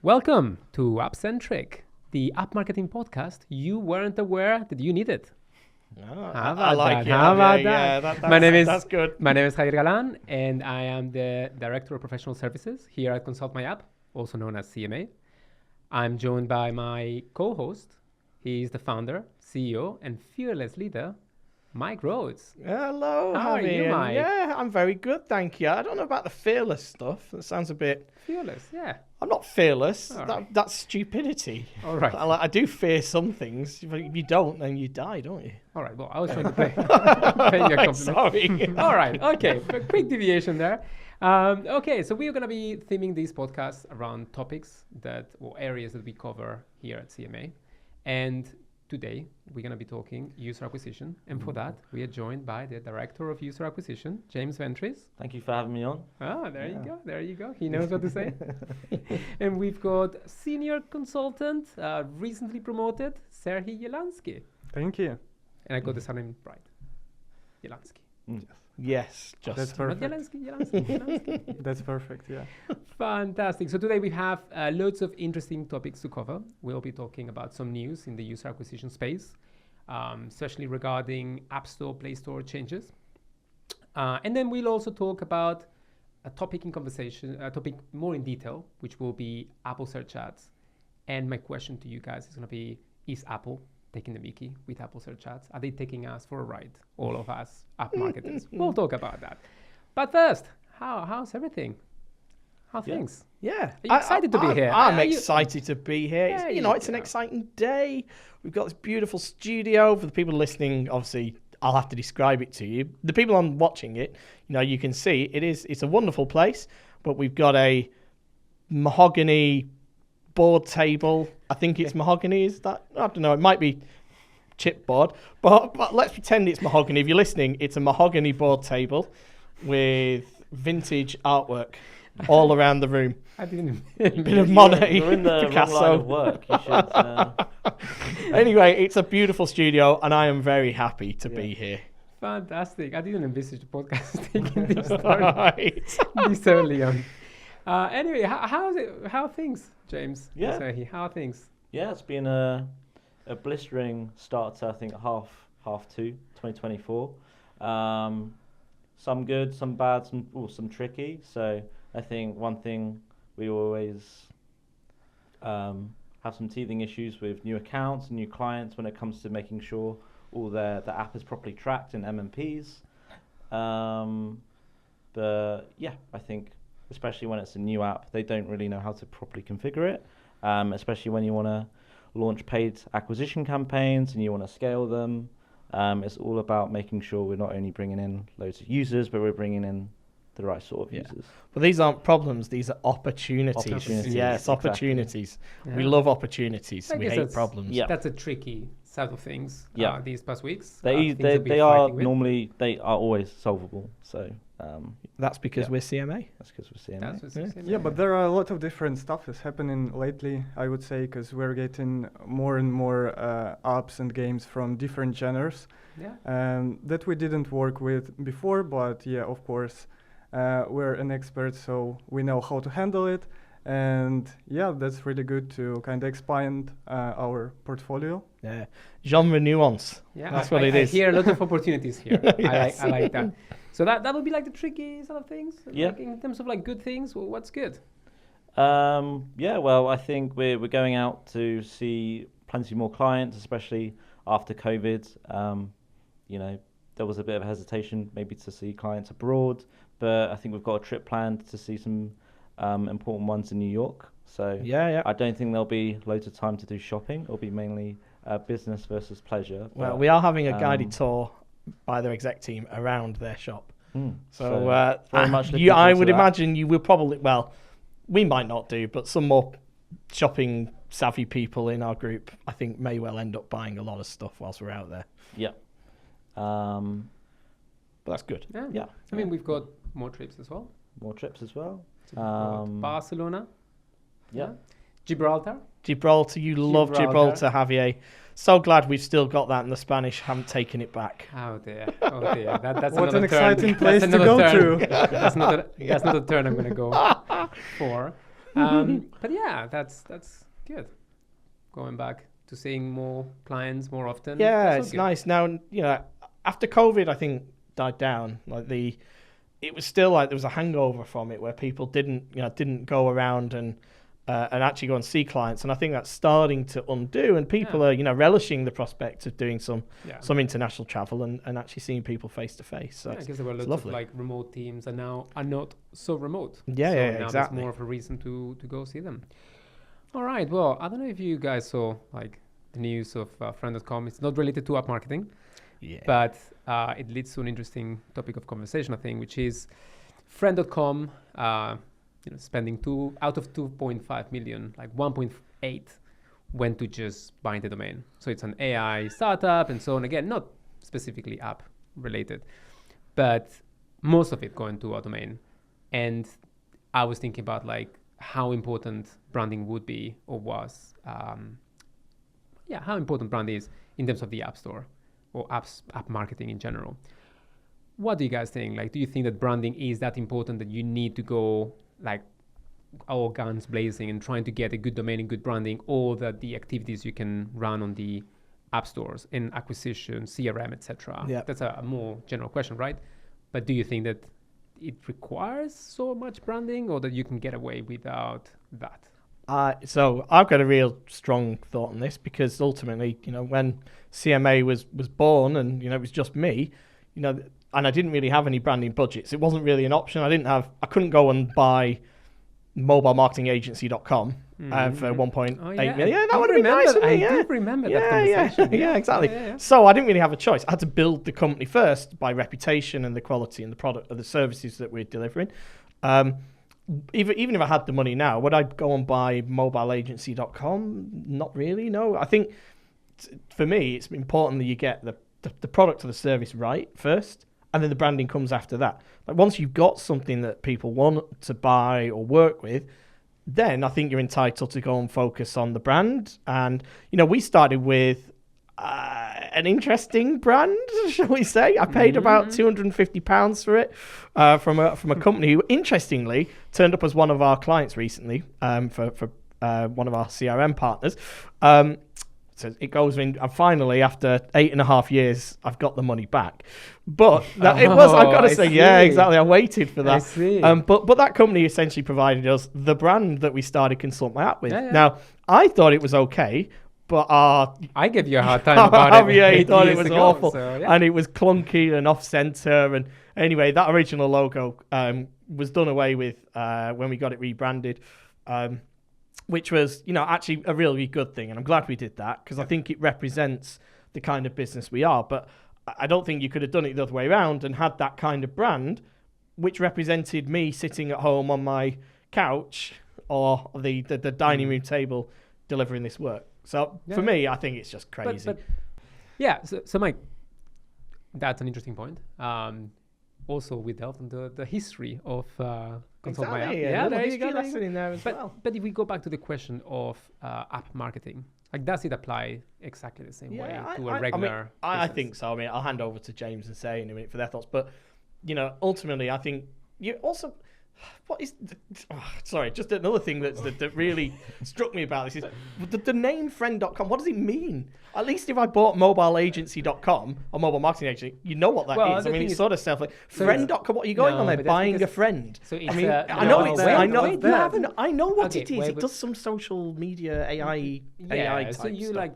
Welcome to AppCentric, the app marketing podcast you weren't aware that you needed. I like it. How about Yeah, that? that's good. My name is Javier Galan, and I am the Director of Professional Services here at ConsultMyApp, also known as CMA. I'm joined by my co-host. He is the founder, CEO, and fearless leader, Mike Rhodes. Hello, How are you, Mike? Yeah, I'm very good, thank you. I don't know about the fearless stuff. That sounds a bit... Fearless, yeah. I'm not fearless. Right. That's stupidity. All right. I do fear some things. If you don't, then you die, don't you? All right, well, I was trying to pay you a compliment. Sorry. All right, okay, quick deviation there. Okay, so we are going to be theming these podcasts around topics or areas that we cover here at CMA. And today, we're going to be talking user acquisition. And for that, we are joined by the Director of User Acquisition, James Ventris. Thank you for having me on. There you go. He knows what to say. And we've got Senior Consultant, recently promoted, Serhii Yelanskyi. Thank you. And I got the surname right. Yelanskyi. Yes, just... That's Not perfect. Yelanskyi. That's perfect, yeah. Fantastic. So today we have loads of interesting topics to cover. We'll be talking about some news in the user acquisition space, especially regarding App Store, Play Store changes. And then we'll also talk about a topic more in detail, which will be Apple search ads. And my question to you guys is going to be, is Apple taking the mickey with Apple search ads? Are they taking us for a ride? All of us app marketers. We'll talk about that. But first, how's everything? How things? Yeah. Are you excited to be here? I'm excited to be here. It's an exciting day. We've got this beautiful studio. For the people listening, obviously, I'll have to describe it to you. The people on watching it, you can see it's a wonderful place, but we've got a mahogany board table. I think it's mahogany. Is that? I don't know. It might be chipboard, but let's pretend it's mahogany. If you're listening, it's a mahogany board table with vintage artwork all around the room. I didn't. Bit of Monet, You're in the wrong line of work. You should. Anyway, it's a beautiful studio, and I am very happy to be here. Fantastic. I didn't envisage the podcast taking this start Right. this early on. Anyway, how are things, James? Yeah. Serhii, how are things? Yeah, it's been a blistering start to, I think, half 2024. Some good, some bad, some tricky. So I think one thing we always have some teething issues with new accounts and new clients when it comes to making sure all the app is properly tracked in MMPs. But yeah, I think especially when it's a new app, they don't really know how to properly configure it, especially when you want to launch paid acquisition campaigns and you want to scale them. It's all about making sure we're not only bringing in loads of users, but we're bringing in the right sort of users. But these aren't problems, these are opportunities. Yes, exactly. opportunities. Yeah. We love opportunities. I We guess hate that's- problems. Yeah. That's a tricky side of things these past weeks. They things that we're are fighting with. normally always solvable. So That's because we're CMA. that's because we're seeing That's it. what's interesting. Yeah, but there are a lot of different stuff that's happening lately, I would say, because we're getting more and more apps and games from different genres Yeah. that we didn't work with before, but yeah, of course, we're an expert, so we know how to handle it. And yeah, that's really good to kind of expand our portfolio. Yeah. Genre nuance. Yeah, That's what it is. I hear a lot of opportunities here. Yes. I like that. So that would be like the tricky sort of things. Yeah. Like in terms of like good things, well, what's good? Yeah, well, I think we're going out to see plenty more clients, especially after COVID. There was a bit of hesitation maybe to see clients abroad, but I think we've got a trip planned to see some important ones in New York. So Yeah. I don't think there'll be loads of time to do shopping. It'll be mainly business versus pleasure. Well, but, we are having a guided tour by their exec team around their shop. So very much looking I forward would to that. imagine you will probably, we might not do, but some more shopping savvy people in our group, I think, may well end up buying a lot of stuff whilst we're out there. Yeah. But that's good. Yeah. I mean, we've got more trips as well. More trips as well. So we've got Barcelona. Yeah. Gibraltar. Gibraltar, you love Gibraltar, Javier. So glad we've still got that and the Spanish haven't taken it back. Oh dear. That's What another an exciting turn. place That's to another go turn. to. That's not a turn I'm going to go for. But yeah, that's good. Going back to seeing more clients more often. Yeah, it's nice. Now, after COVID, I think died down. It was still like there was a hangover from it where people didn't go around and actually go and see clients, and I think that's starting to undo. And people are relishing the prospect of doing some international travel and actually seeing people face to face. So because there were lots of like remote teams, and now are not so remote. Yeah, so yeah, now exactly. There's more of a reason to go see them. All right. Well, I don't know if you guys saw like the news of Friend.com. It's not related to app marketing, but it leads to an interesting topic of conversation, I think, which is Friend.com. Spending out of 2.5 million, like 1.8 went to just buying the domain. So it's an AI startup and so on. Again, not specifically app related, but most of it going to a domain. And I was thinking about like how important branding would be or was. How important brand is in terms of the app store or app marketing in general. What do you guys think? Like, do you think that branding is that important that you need to go like all guns blazing and trying to get a good domain and good branding, or that the activities you can run on the app stores in acquisition, CRM, etc.? Yeah. That's a more general question, right? But do you think that it requires so much branding, or that you can get away without that? So I've got a real strong thought on this, because ultimately, when CMA was born and, it was just me, and I didn't really have any branding budgets. It wasn't really an option. I couldn't go and buy mobilemarketingagency.com for 1.8 million. Yeah, that would have been nice. I do remember that conversation. Yeah, exactly. Yeah. So I didn't really have a choice. I had to build the company first by reputation and the quality and the product or the services that we're delivering. Even if I had the money now, would I go and buy mobileagency.com? Not really, no. I think for me, it's important that you get the product or the service right first, and then the branding comes after that. Like once you've got something that people want to buy or work with, then I think you're entitled to go and focus on the brand. And, we started with an interesting brand, shall we say. I paid about £250 for it from a company who, interestingly, turned up as one of our clients recently for one of our CRM partners. So it goes in, and finally, after 8.5 years, I've got the money back. But I've got to say, yeah, exactly. I waited for that. I see. But that company essentially provided us the brand that we started ConsultMyApp with. Yeah. Now, I thought it was okay, but I gave you a hard time about it. Yeah, he thought it was ago, awful, so, yeah. and it was clunky and off-center. And anyway, that original logo was done away with when we got it rebranded. Which was, actually a really good thing. And I'm glad we did that, because I think it represents the kind of business we are. But I don't think you could have done it the other way around and had that kind of brand, which represented me sitting at home on my couch or the dining room table delivering this work. So for me, I think it's just crazy. So Mike, that's an interesting point. Also, we delved into the history of ConsultMyApp. Exactly, There you go. lesson in there as well. But if we go back to the question of app marketing, like, does it apply exactly the same way to a regular? I think so. I'll hand over to James and Serhii in a minute for their thoughts. But ultimately, I think you also. What is? Just another thing that really struck me about this is the name Friend.com. What does it mean? At least if I bought mobileagency.com or mobile marketing agency, you know what that is. It's sort of stuff like Friend.com. What are you going on there? Buying a friend. So it's I know what it is. It does some social media AI type so you stuff. like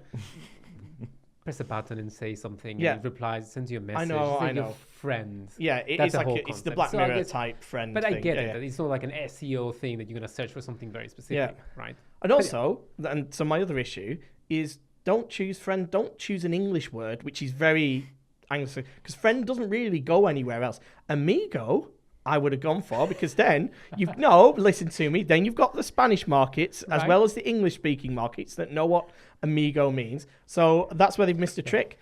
press a button and say something. Yeah. And it replies, sends you a message. I know. Friend. Yeah, That's it's the Black Mirror type friend. But thing. I get it. That it's not like an SEO thing that you're going to search for something very specific, right? And also, so my other issue is don't choose friend. Don't choose an English word, which is very Anglican, because friend doesn't really go anywhere else. Amigo, I would have gone for, because then listen to me. Then you've got the Spanish markets as well as the English-speaking markets that know what amigo means. So that's where they've missed a trick.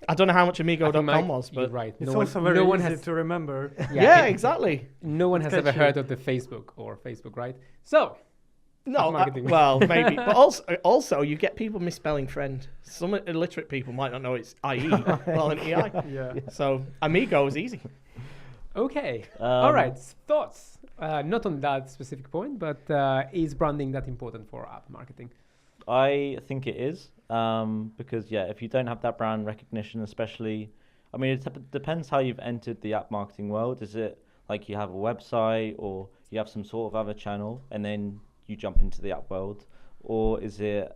I don't know how much amigo.com was, but right. It's also very easy to remember. Yeah, exactly. No one has ever heard of the Facebook, right? So, no, well, maybe. But also, you get people misspelling friend. Some illiterate people might not know it's IE, well, an EI. Yeah. So, amigo is easy. Okay. All right. Thoughts? Not on that specific point, but is branding that important for app marketing? I think it is, because if you don't have that brand recognition, especially, I mean, it depends how you've entered the app marketing world. Is it like you have a website or you have some sort of other channel and then you jump into the app world, or is it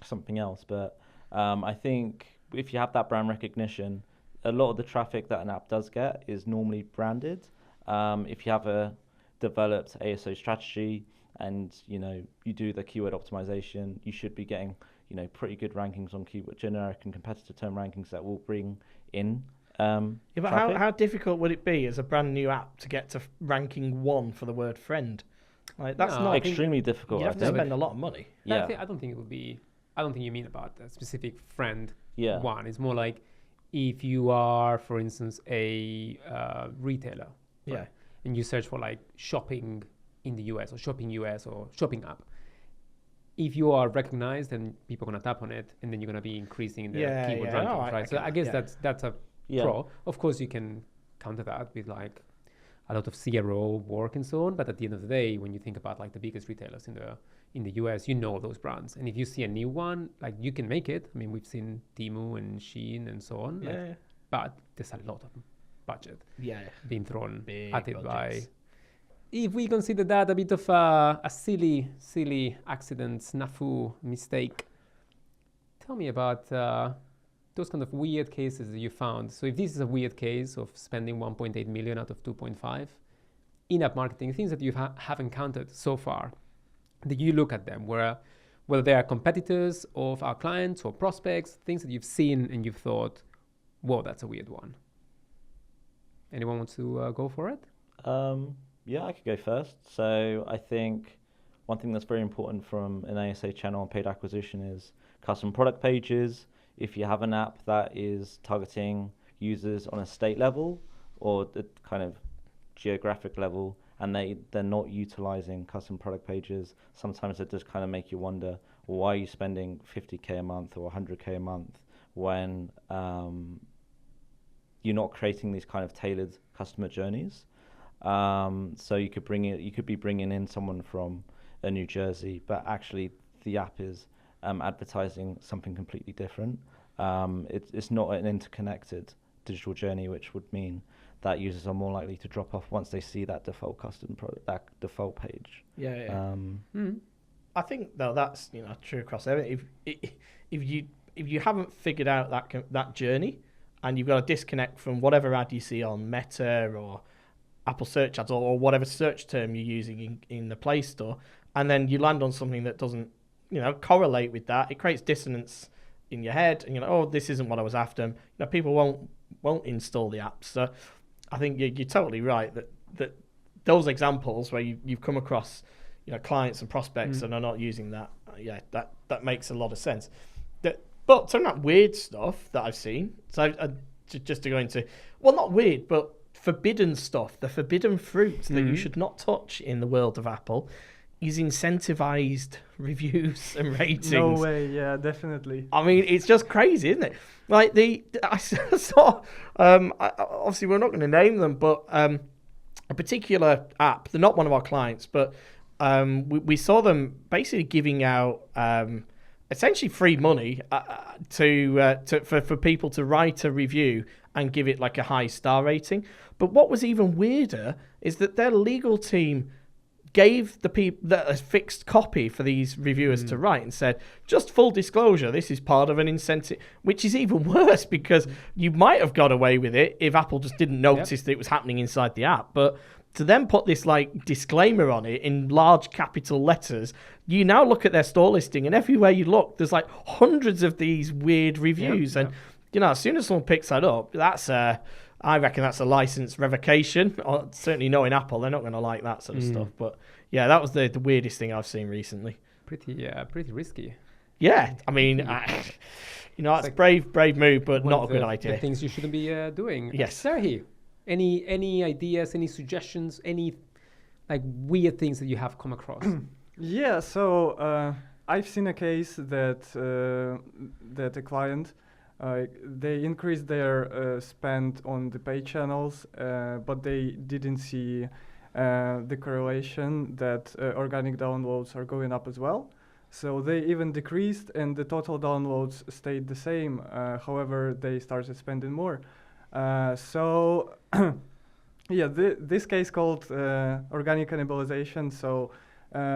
something else? But I think if you have that brand recognition, a lot of the traffic that an app does get is normally branded. If you have a developed ASA strategy and you do the keyword optimization, you should be getting pretty good rankings on keyword generic and competitor term rankings that will bring in but how difficult would it be as a brand new app to get to ranking 1 for the word friend? Like that's not extremely difficult. You have to spend a lot of money. Yeah, I don't think it would be. I don't think you mean about a specific friend one. It's more like if you are, for instance, a retailer, right? And you search for like shopping in the US or shopping US or shopping app. If you are recognized, then people are going to tap on it, and then you're going to be increasing in the keyword rankings, right? So I guess that's a pro. Of course, you can counter that with like a lot of CRO work and so on. But at the end of the day, when you think about like the biggest retailers in the US, those brands. And if you see a new one, like you can make it. I mean, we've seen Temu and Shein and so on. But there's a lot of budget being thrown at it by. If we consider that a bit of a silly accident, snafu, mistake, tell me about those kind of weird cases that you found. So if this is a weird case of spending 1.8 million out of 2.5 in-app marketing, things that you have encountered so far, that you look at them, whether they are competitors of our clients or prospects, things that you've seen and you've thought, whoa, that's a weird one. Anyone wants to go for it? Yeah, I could go first. So I think one thing that's very important from an ASA channel and paid acquisition is custom product pages. If you have an app that is targeting users on a state level or the kind of geographic level, and they're not utilizing custom product pages, sometimes it does kind of make you wonder, well, why are you spending 50k a month or 100k a month when you're not creating these kind of tailored customer journeys? So you could be bringing in someone from New Jersey, but actually the app is advertising something completely different. It's not an interconnected digital journey, which would mean that users are more likely to drop off once they see that default custom product, that default page. I think though that's true across everything. If you haven't figured out that journey, and you've got a disconnect from whatever ad you see on Meta or Apple search ads or whatever search term you're using in the Play Store, and then you land on something that doesn't correlate with that, it creates dissonance in your head, and this isn't what I was after. People won't install the app. So I think you're totally right that those examples where you've come across clients and prospects and are not using that, that makes a lot of sense. But some of that weird stuff that I've seen, so just to go into, well, not weird, but forbidden stuff, the forbidden fruit that you should not touch in the world of Apple, is incentivized reviews and ratings. No way, yeah, definitely. I mean, it's just crazy, isn't it? Like I saw, obviously we're not going to name them, but a particular app, they're not one of our clients, but we saw them basically giving out essentially free money for people to write a review and give it like a high star rating. But what was even weirder is that their legal team gave the people a fixed copy for these reviewers to write and said, just full disclosure, this is part of an incentive, which is even worse because you might have got away with it if Apple just didn't notice that it was happening inside the app. But to then put this like disclaimer on it in large capital letters, you now look at their store listing and everywhere you look, there's like hundreds of these weird reviews. And, as soon as someone picks that up, I reckon that's a license revocation. Or certainly knowing Apple, they're not going to like that sort of stuff. But yeah, that was the weirdest thing I've seen recently. Pretty risky. Yeah, I mean, it's brave move, but not a good idea. The things you shouldn't be doing. Yes. Serhii, any ideas, any suggestions, any like weird things that you have come across? Yeah, so I've seen a case that a client They increased their spend on the paid channels, but they didn't see the correlation that organic downloads are going up as well. So they even decreased, and the total downloads stayed the same. However, they started spending more. So yeah, this case called organic cannibalization. So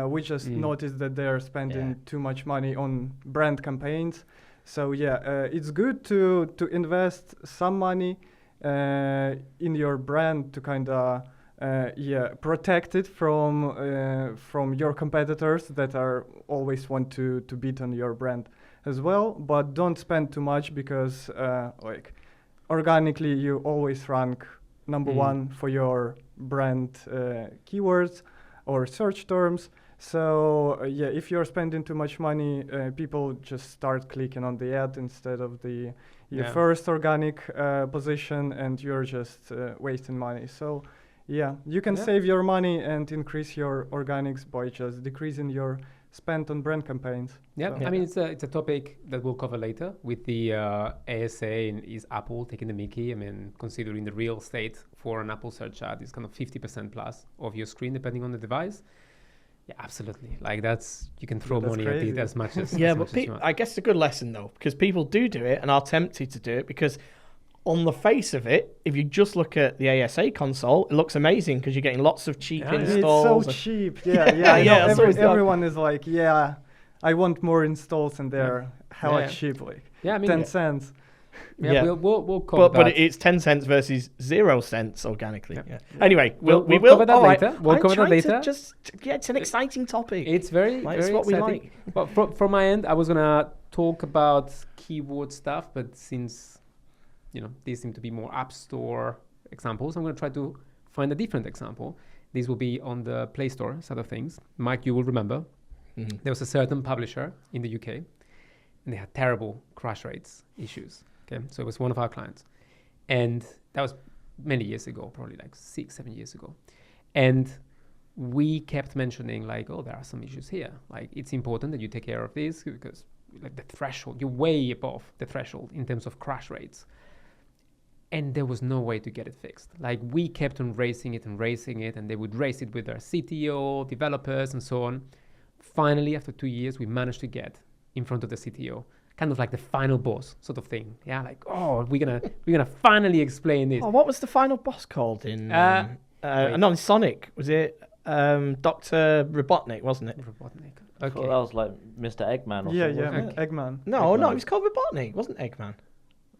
we just noticed that they're spending too much money on brand campaigns. So yeah, it's good to invest some money in your brand to kind of protect it from your competitors that are always want to beat on your brand as well. But don't spend too much, because like organically you always rank number one for your brand keywords or search terms. So yeah, if you're spending too much money, people just start clicking on the ad instead of your first organic position, and you're just wasting money. So yeah, you can save your money and increase your organics by just decreasing your spend on brand campaigns. Yeah, so. I mean, it's a topic that we'll cover later with the ASA and is Apple taking the mickey. I mean, considering the real estate for an Apple search ad is kind of 50% plus of your screen, depending on the device. Yeah, absolutely. Like you can throw money at it as much as yeah, as but much as you want. I guess it's a good lesson though, because people do it and are tempted to do it, because on the face of it, if you just look at the ASA console, it looks amazing because you're getting lots of cheap installs. It's so cheap. Yeah. Everyone is like, I want more installs, and they're hella cheap, like 10 cents. Yeah, we'll cover that. But it's 10 cents versus 0 cents organically. Yeah. Anyway, we'll cover that later. We'll cover that later. It's an exciting topic. It's very it's very what exciting. We like. But from my end, I was gonna talk about keyword stuff, but since these seem to be more App Store examples, I'm gonna try to find a different example. This will be on the Play Store side of things. Mike, you will remember there was a certain publisher in the UK, and they had terrible crash rates issues. Okay, so it was one of our clients, and that was many years ago, probably like 6-7 years ago, and we kept mentioning like, oh, there are some issues here. Like, it's important that you take care of this, because like the threshold, you're way above the threshold in terms of crash rates, and there was no way to get it fixed. Like, we kept on raising it, and they would raise it with their CTO, developers, and so on. Finally, after 2 years, we managed to get in front of the CTO. Kind of like the final boss sort of thing. Yeah, like, oh, we're gonna finally explain this. Oh, what was the final boss called in in Sonic? Was it Dr. Robotnik, wasn't it? Robotnik. Okay. I thought that was like Mr. Eggman or something. Yeah, Eggman. No, it was called Robotnik. It wasn't Eggman.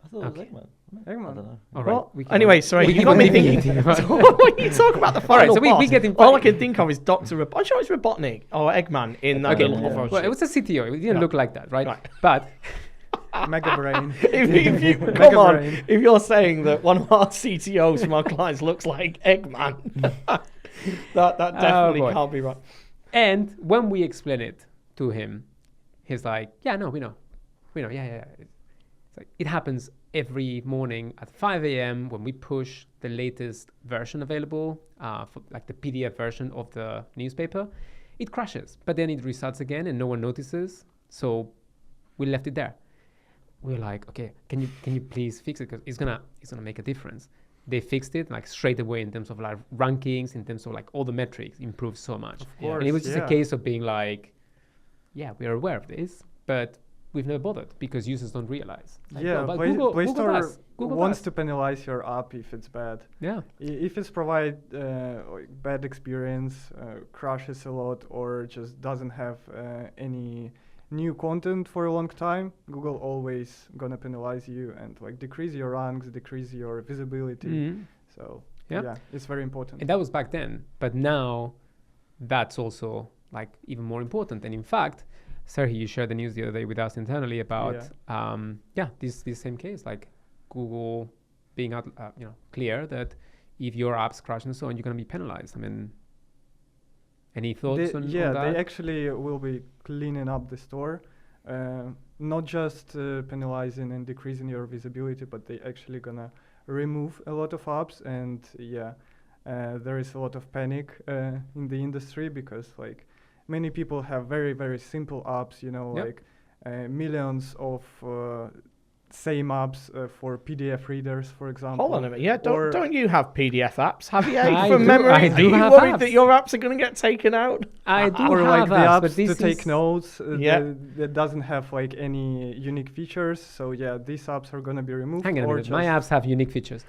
I thought it was Eggman. I don't know. All right. Well, anyway, sorry, you got me thinking. When you talk about the final boss, all I can think of is Dr. Robotnik. I'm sure it's Robotnik or Eggman in that little Well, it was a CTO. It didn't look like that, right? But Mega Brain. if you're saying that one of our CTOs from our clients looks like Eggman, that definitely can't be right. And when we explain it to him, he's like, "Yeah, no, we know, yeah." It's like, it happens every morning at 5 a.m. when we push the latest version available, for like the PDF version of the newspaper. It crashes, but then it restarts again, and no one notices. So we left it there. We're like, okay, can you please fix it, because it's gonna make a difference. They fixed it like straight away in terms of like rankings, in terms of like all the metrics improved so much. Of course, and it was just a case of being like, yeah, we are aware of this, but we've never bothered because users don't realize. Like, Play Store Google wants to penalize your app if it's bad. Yeah. If it's provide bad experience, crashes a lot, or just doesn't have any new content for a long time, Google always gonna penalize you and like decrease your ranks, decrease your visibility. Mm-hmm. So yeah, it's very important. And that was back then, but now that's also like even more important. And in fact, Serhii, you shared the news the other day with us internally about this same case, like Google being out, clear that if your apps crash and so on, you're going to be penalized. I mean, any thoughts on that? Yeah, they actually will be cleaning up the store, not just penalizing and decreasing your visibility, but they actually gonna remove a lot of apps. And there is a lot of panic in the industry, because like many people have very, very simple apps, like millions of same apps for PDF readers, for example. Hold on a minute. Yeah, don't you have PDF apps? Have you? I From do- memory, I do are you have worried apps. that your apps are going to get taken out? I do Or have like the apps, apps but this to take is- notes Yeah. that doesn't have like any unique features. So yeah, these apps are gonna be removed. Hang on a or minute. My just- apps have unique features.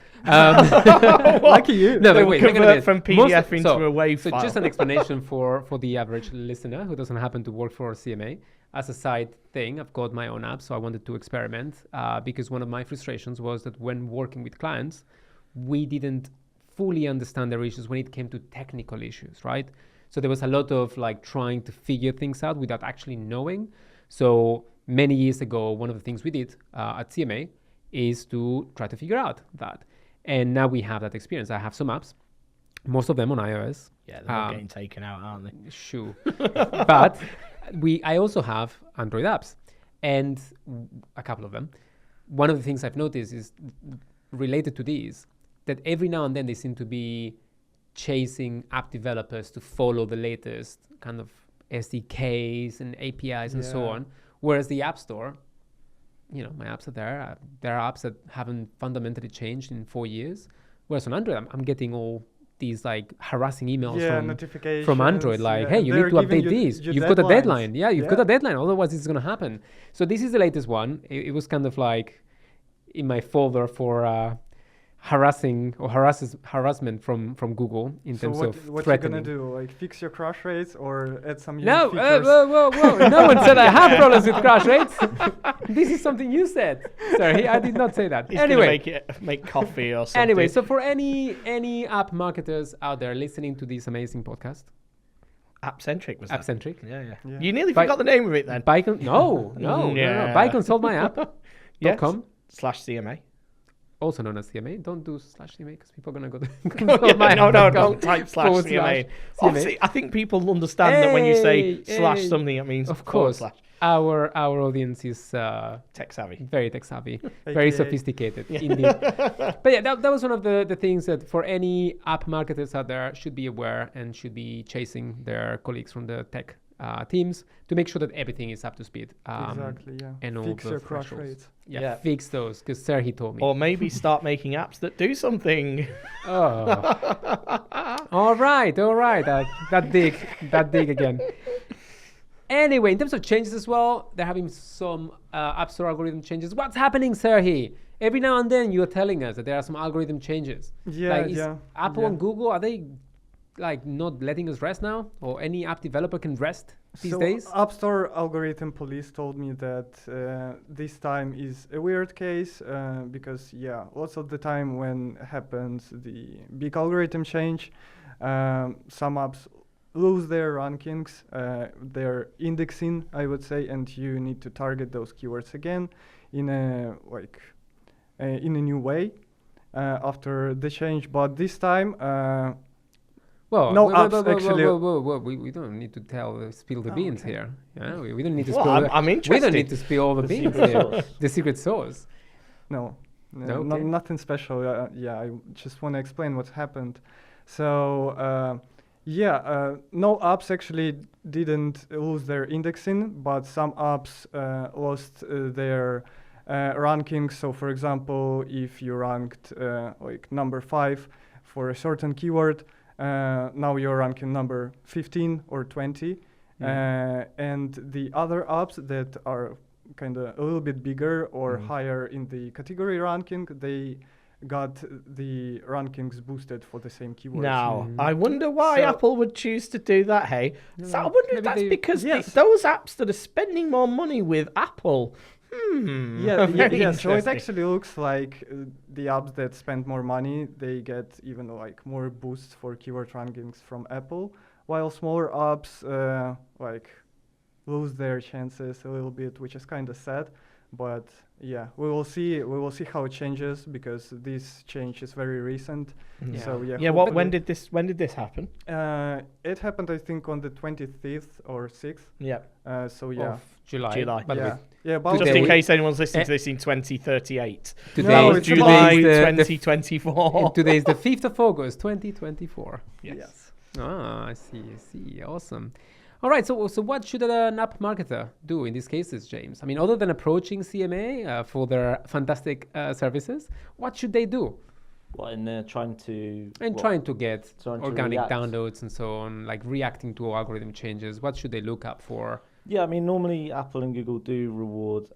Lucky you. No, They but will wait, hang on a convert minute. from PDF into a WAV so file. just an explanation for the average listener who doesn't happen to work for CMA. As a side thing, I've got my own app, so I wanted to experiment because one of my frustrations was that when working with clients, we didn't fully understand their issues when it came to technical issues, right? So there was a lot of like trying to figure things out without actually knowing. So many years ago, one of the things we did at CMA is to try to figure out that. And now we have that experience. I have some apps, most of them on iOS. Yeah, they're not getting taken out, aren't they? Sure. But I also have Android apps, and a couple of them. One of the things I've noticed is related to these, that every now and then they seem to be chasing app developers to follow the latest kind of SDKs and APIs and so Yeah. on. Whereas the App Store, you know, my apps are there. There are apps that haven't fundamentally changed in 4 years. Whereas on Android, I'm getting all these like harassing emails notifications from Android, like, yeah, hey, you they're need to giving update these. you You've got a deadlines. deadline. Yeah, you've got Yeah. a deadline. Otherwise, it's going to happen. So this is the latest one. It was kind of like in my folder for harassment from Google in So terms what of you're threatening. gonna do? Like fix your crash rates or add some No, unique features? whoa. No one said I have problems with crash rates. This is something you said. Sorry, I did not say that. He's gonna Anyway, make coffee or something. anyway, so for any app marketers out there listening to this amazing podcast, AppCentric was that? AppCentric, Yeah. Yeah. You nearly By- forgot the name of it then. no. Yeah. Buy ConsultMyApp.com, /CMA. also known as CMA. Don't do /CMA because people are gonna go to No, ConsultMyApp.com don't type /CMA. CMA. Obviously, I think people understand that when you say Hey, /something, it means Of course, /. our audience is Tech savvy. very tech savvy, very AKA. sophisticated indeed. But yeah, that was one of the things that for any app marketers out there should be aware and should be chasing their colleagues from the tech teams to make sure that everything is up to speed. Exactly. Yeah. and all Fix the your crash thresholds. rates. Yeah. Fix those because Serhii told me. Or maybe start making apps that do something. Oh. all right. That dig again. Anyway, in terms of changes as well, they're having some App Store algorithm changes. What's happening, Serhii? Every now and then you're telling us that there are some algorithm changes. Yeah, Like, is yeah. Apple yeah. and Google, are they like not letting us rest now? Or any app developer can rest these So days? App Store algorithm police told me that this time is a weird case because lots of the time when happens the big algorithm change, some apps lose their rankings, their indexing, I would say, and you need to target those keywords again in a new way after the change. But this time. Well, no whoa, apps actually- whoa. We don't need to spill the beans okay. here. Yeah, we don't need to Well, spill. I'm We interested. don't need to spill all the beans secret here. sauce. The secret sauce. No, Okay. nothing special. I just want to explain what happened. So, no apps actually didn't lose their indexing, but some apps lost their rankings. So, for example, if you ranked like number 5 for a certain keyword, now you're ranking number 15 or 20. And the other apps that are kind of a little bit bigger or higher in the category ranking, they got the rankings boosted for the same keywords. Now, I wonder why So- Apple would choose to do that, hey? So I wonder maybe if that's they- because Yes. those apps that are spending more money with Apple. Yeah, Very so it interesting. actually looks like the apps that spend more money, they get even like more boosts for keyword rankings from Apple, while smaller apps like lose their chances a little bit, which is kind of sad. But yeah, we will see how it changes because this change is very recent. So yeah. When did this happen? It happened, I think, on the 25th or 6th. Yeah. So yeah. Of July. July. By the way. Yeah, about Just Today in we- case anyone's listening to this in 2038. Today, No, It's it's July today's the 2024. today is the 5th of August, 2024. Yes. Ah, I see. Awesome. All right, so what should an app marketer do in these cases, James? I mean, other than approaching CMA for their fantastic services, what should they do? What, in trying to... Trying to get Trying to organic react. downloads and so on, like reacting to algorithm changes. What should they look up for? Yeah, I mean, normally Apple and Google do reward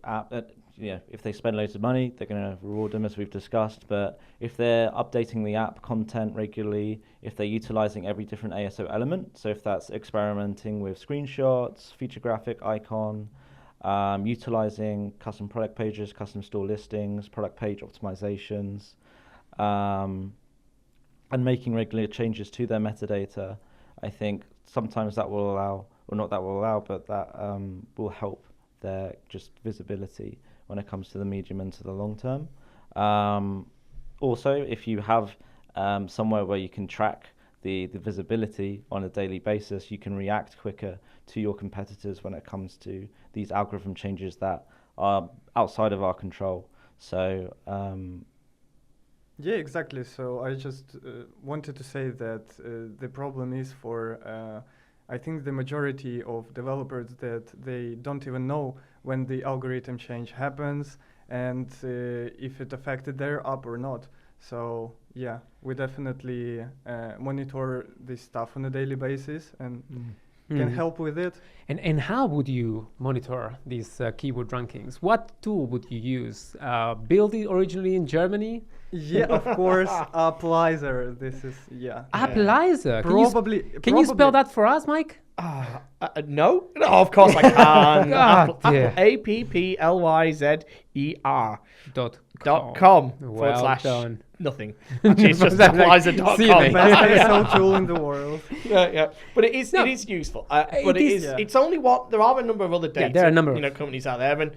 if they spend loads of money, they're going to reward them, as we've discussed. But if they're updating the app content regularly, if they're utilizing every different ASO element, so if that's experimenting with screenshots, feature graphic, icon, utilizing custom product pages, custom store listings, product page optimizations, and making regular changes to their metadata, I think sometimes that will allow, or not that will allow, but that will help their just visibility when it comes to the medium and to the long term. Also, if you have somewhere where you can track the visibility on a daily basis, you can react quicker to your competitors when it comes to these algorithm changes that are outside of our control. So yeah, exactly. So I just wanted to say that the problem is for I think the majority of developers that they don't even know when the algorithm change happens and if it affected their app or not. So yeah, we definitely monitor this stuff on a daily basis and can help with it. And how would you monitor these keyword rankings? What tool would you use? Built it originally in Germany? Yeah, of course, AppLizer. This is, AppLizer? Probably. Can you spell that for us, Mike? No, of course I can. God, yeah. AppLizer .com Well done. nothing. Actually, it's just AppLizer.com. Best ASO tool in the world. Yeah. But it is useful. But it's only there are a number of other data there are a number of companies out there, and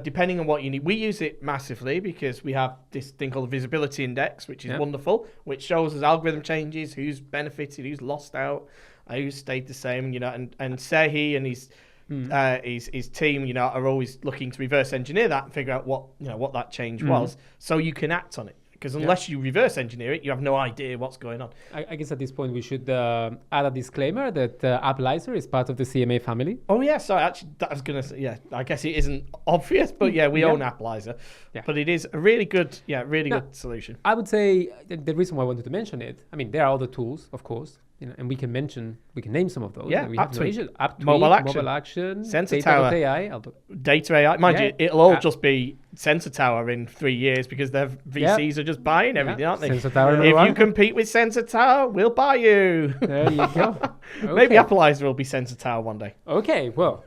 depending on what you need, we use it massively because we have this thing called the visibility index, which is wonderful, which shows us algorithm changes, who's benefited, who's lost out, who's stayed the same, and Serhii and his team, are always looking to reverse engineer that and figure out what that change was, so you can act on it. Because unless you reverse engineer it, you have no idea what's going on. I guess at this point we should add a disclaimer that AppLizer is part of the CMA family. Oh yeah, sorry. Actually, I was going to say, I guess it isn't obvious, but we own AppLizer. Yeah. But it is a really good, good solution. I would say the reason why I wanted to mention it, I mean, there are other tools, of course, and we can name some of those. Yeah, we AppTweet, Mobile Action, Sensor Tower, Data AI. Mind you, it'll all just be Sensor Tower in 3 years because their VCs are just buying everything, aren't they? Sensor Tower. If you compete with Sensor Tower, we'll buy you. There you go. Okay. Maybe AppLizer will be Sensor Tower one day. Okay, well.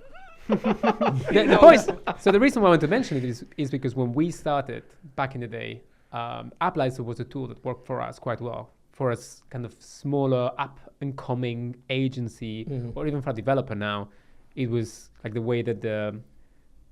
The point. So the reason why I want to mention it is because when we started back in the day, AppLizer was a tool that worked for us quite well. For a kind of smaller up-and-coming agency, or even for a developer now, it was like the way that the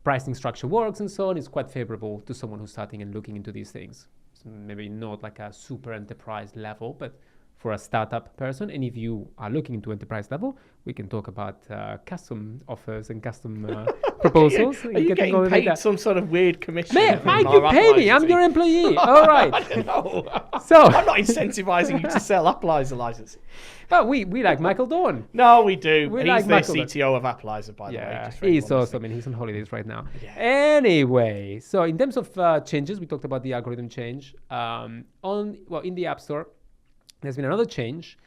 pricing structure works and so on is quite favorable to someone who's starting and looking into these things. So maybe not like a super enterprise level, but for a startup person. And if you are looking into enterprise level, we can talk about custom offers and custom proposals. Are you getting paid some sort of weird commission? Mike, you pay me. I'm your employee. All right. I don't know. So I'm not incentivizing you to sell AppLizer licenses. But we like Michael Dawn. No, we do. We he's like the Michael CTO of AppLizer, by the way. Yeah, he's awesome, and he's on holidays right now. Yeah. Anyway, so in terms of changes, we talked about the algorithm change. In the App Store, there's been another change.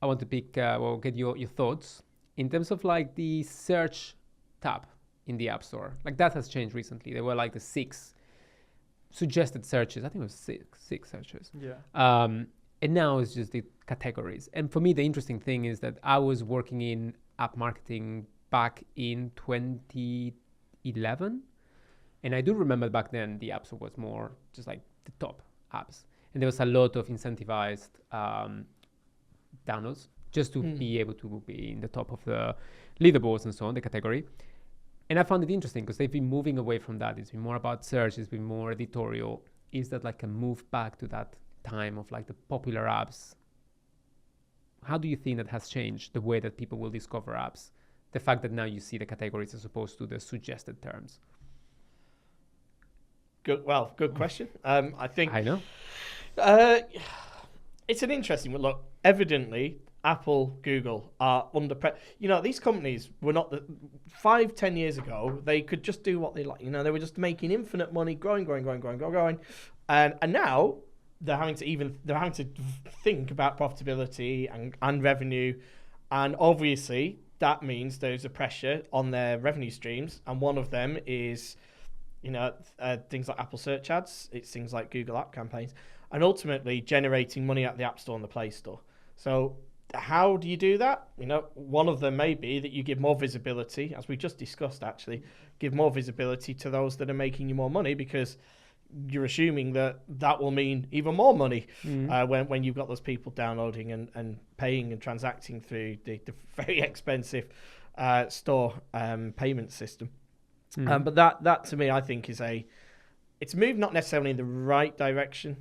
I want to pick, get your thoughts in terms of like the search tab in the App Store. Like that has changed recently. There were like the 6 suggested searches. I think it was six searches. Yeah. And now it's just the categories. And for me, the interesting thing is that I was working in app marketing back in 2011. And I do remember back then the App Store was more just like the top apps. And there was a lot of incentivized downloads just to be able to be in the top of the leaderboards and so on, the category. And I found it interesting because they've been moving away from that. It's been more about search. It's been more editorial. Is that like a move back to that time of like the popular apps? How do you think that has changed the way that people will discover apps? The fact that now you see the categories as opposed to the suggested terms. Good question. I think I know. It's an interesting one. Look, evidently, Apple, Google are under pressure. These companies were not 5-10 years ago. They could just do what they like. They were just making infinite money, growing, and now they're having to think about profitability and revenue, and obviously that means there's a pressure on their revenue streams, and one of them is things like Apple search ads. It's things like Google app campaigns, and ultimately generating money at the App Store and the Play Store. So how do you do that? One of them may be that you give more visibility, as we just discussed actually, give more visibility to those that are making you more money, because you're assuming that will mean even more money when you've got those people downloading and paying and transacting through the very expensive store payment system. But that to me, I think it's a move not necessarily in the right direction.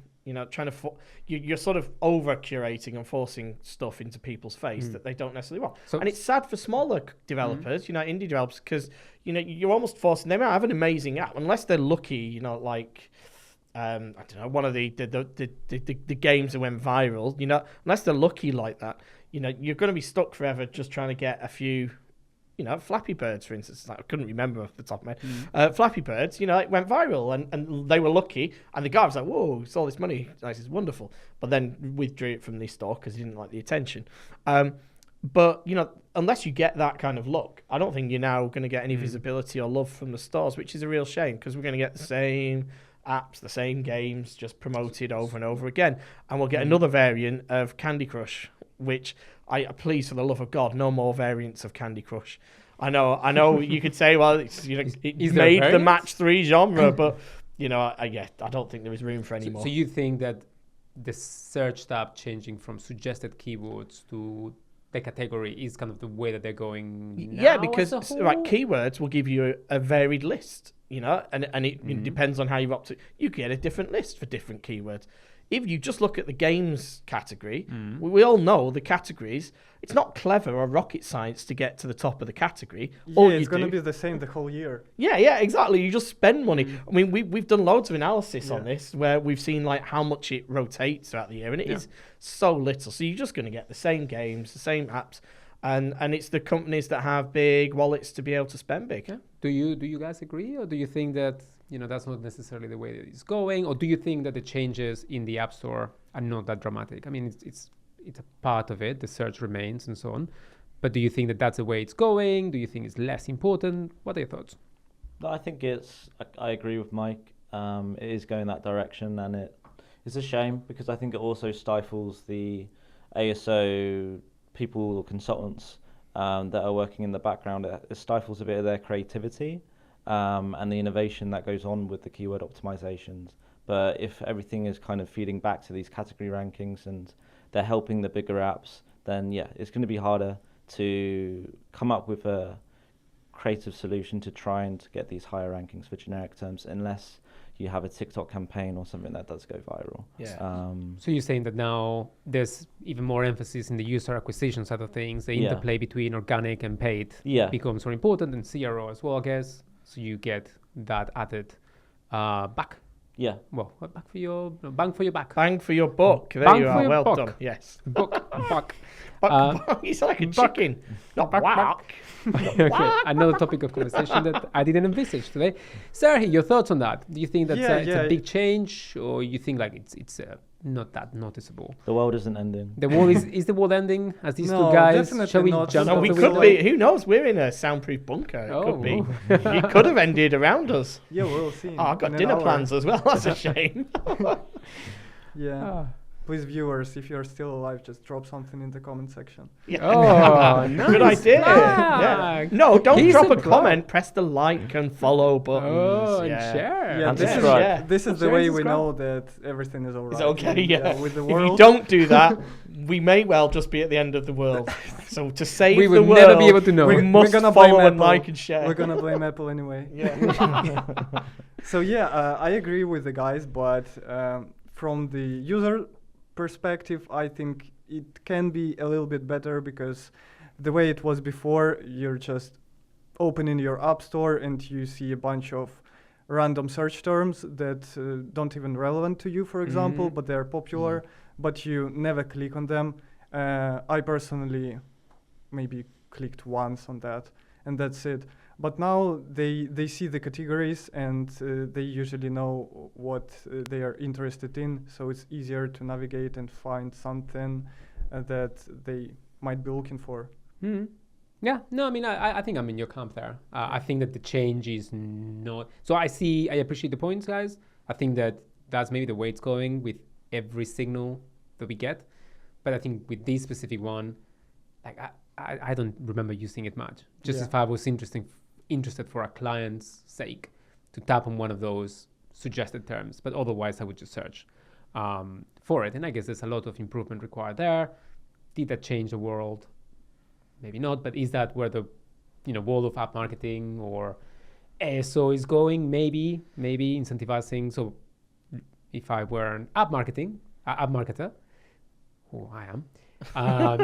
Trying to you're sort of over curating and forcing stuff into people's face that they don't necessarily want. And it's sad for smaller developers, indie developers, because you're almost forcing them to have an amazing app unless they're lucky. Like I don't know, one of the games that went viral. Unless they're lucky like that, you're going to be stuck forever just trying to get a few. Flappy Birds, for instance, I couldn't remember off the top of my head. Flappy Birds, it went viral and they were lucky. And the guy was like, whoa, it's all this money. This is wonderful. But then withdrew it from the store because he didn't like the attention. But, unless you get that kind of luck, I don't think you're now going to get any visibility or love from the stores, which is a real shame, because we're going to get the same apps, the same games, just promoted over and over again. And we'll get another variant of Candy Crush, which please, for the love of God, no more variants of Candy Crush. I know you could say, well, it made the match 3 genre, but I don't think there is room for any more. So you think that the search tab changing from suggested keywords to the category is kind of the way that they're going now? Yeah, because keywords will give you a varied list, and it depends on how you opt to. You get a different list for different keywords. If you just look at the games category, we all know the categories. It's not clever or rocket science to get to the top of the category. Yeah, it's going to be the same the whole year. Yeah, exactly. You just spend money. I mean, we've done loads of analysis on this where we've seen like how much it rotates throughout the year, and it is so little. So you're just going to get the same games, the same apps, and it's the companies that have big wallets to be able to spend big. Yeah. Do you guys agree, or do you think that that's not necessarily the way that it's going, or do you think that the changes in the App Store are not that dramatic? I mean, it's a part of it. The search remains and so on. But do you think that that's the way it's going? Do you think it's less important? What are your thoughts? No, I think I agree with Mike. It is going that direction, and it's a shame because I think it also stifles the ASO people or consultants that are working in the background. It stifles a bit of their creativity. And the innovation that goes on with the keyword optimizations. But if everything is kind of feeding back to these category rankings and they're helping the bigger apps, then it's going to be harder to come up with a creative solution to try and get these higher rankings for generic terms, unless you have a TikTok campaign or something that does go viral. Yeah. So you're saying that now there's even more emphasis in the user acquisition side of things. The interplay between organic and paid becomes more important, and CRO as well, I guess. So you get that added back. Yeah. Well, bang for your buck. Bang for your buck. There bang you are. Well buck. done. Yes. Buck. He's like a chicken. Not whack. Okay. Another topic of conversation that I didn't envisage today. Serhii, your thoughts on that? Do you think that it's a big change, or you think like it's not that noticeable? The world isn't ending. The world is the world ending as these two guys? Shall we not. jump No, off we the could window? be. Who knows? We're in a soundproof bunker. It could be. It could have ended around us. Yeah, we'll see. Oh, I've got dinner plans as well. That's a shame. Please, viewers, if you're still alive, just drop something in the comment section. Yeah. Oh, nice. Good idea. Yeah. No, don't He's drop a a comment. Press the like and follow buttons. Oh, and share. Yeah, And this is subscribe. this is the Share way and we subscribe. know that everything is alright. It's okay, yeah. With the If world. you don't do that, we may well just be at the end of the world. So to save We the will world, never be able to know. we We're must gonna follow blame and Apple. like and share. We're gonna blame Apple anyway. Yeah. So I agree with the guys, but from the user perspective, I think it can be a little bit better, because the way it was before, you're just opening your app store and you see a bunch of random search terms that don't even relevant to you, for example, but they're popular, but you never click on them. I personally maybe clicked once on that, and that's it. But now they see the categories, and they usually know what they are interested in, so it's easier to navigate and find something that they might be looking for. Mm-hmm. Yeah, no, I mean, I think I'm in your camp there. I think that the change is not... So I appreciate the points, guys. I think that's maybe the way it's going with every signal that we get. But I think with this specific one, like I don't remember using it much. Just if I was interested for a client's sake to tap on one of those suggested terms. But otherwise, I would just search for it. And I guess there's a lot of improvement required there. Did that change the world? Maybe not, but is that where the world of app marketing or ASO is going? Maybe incentivizing. So if I were an app marketer, who I am,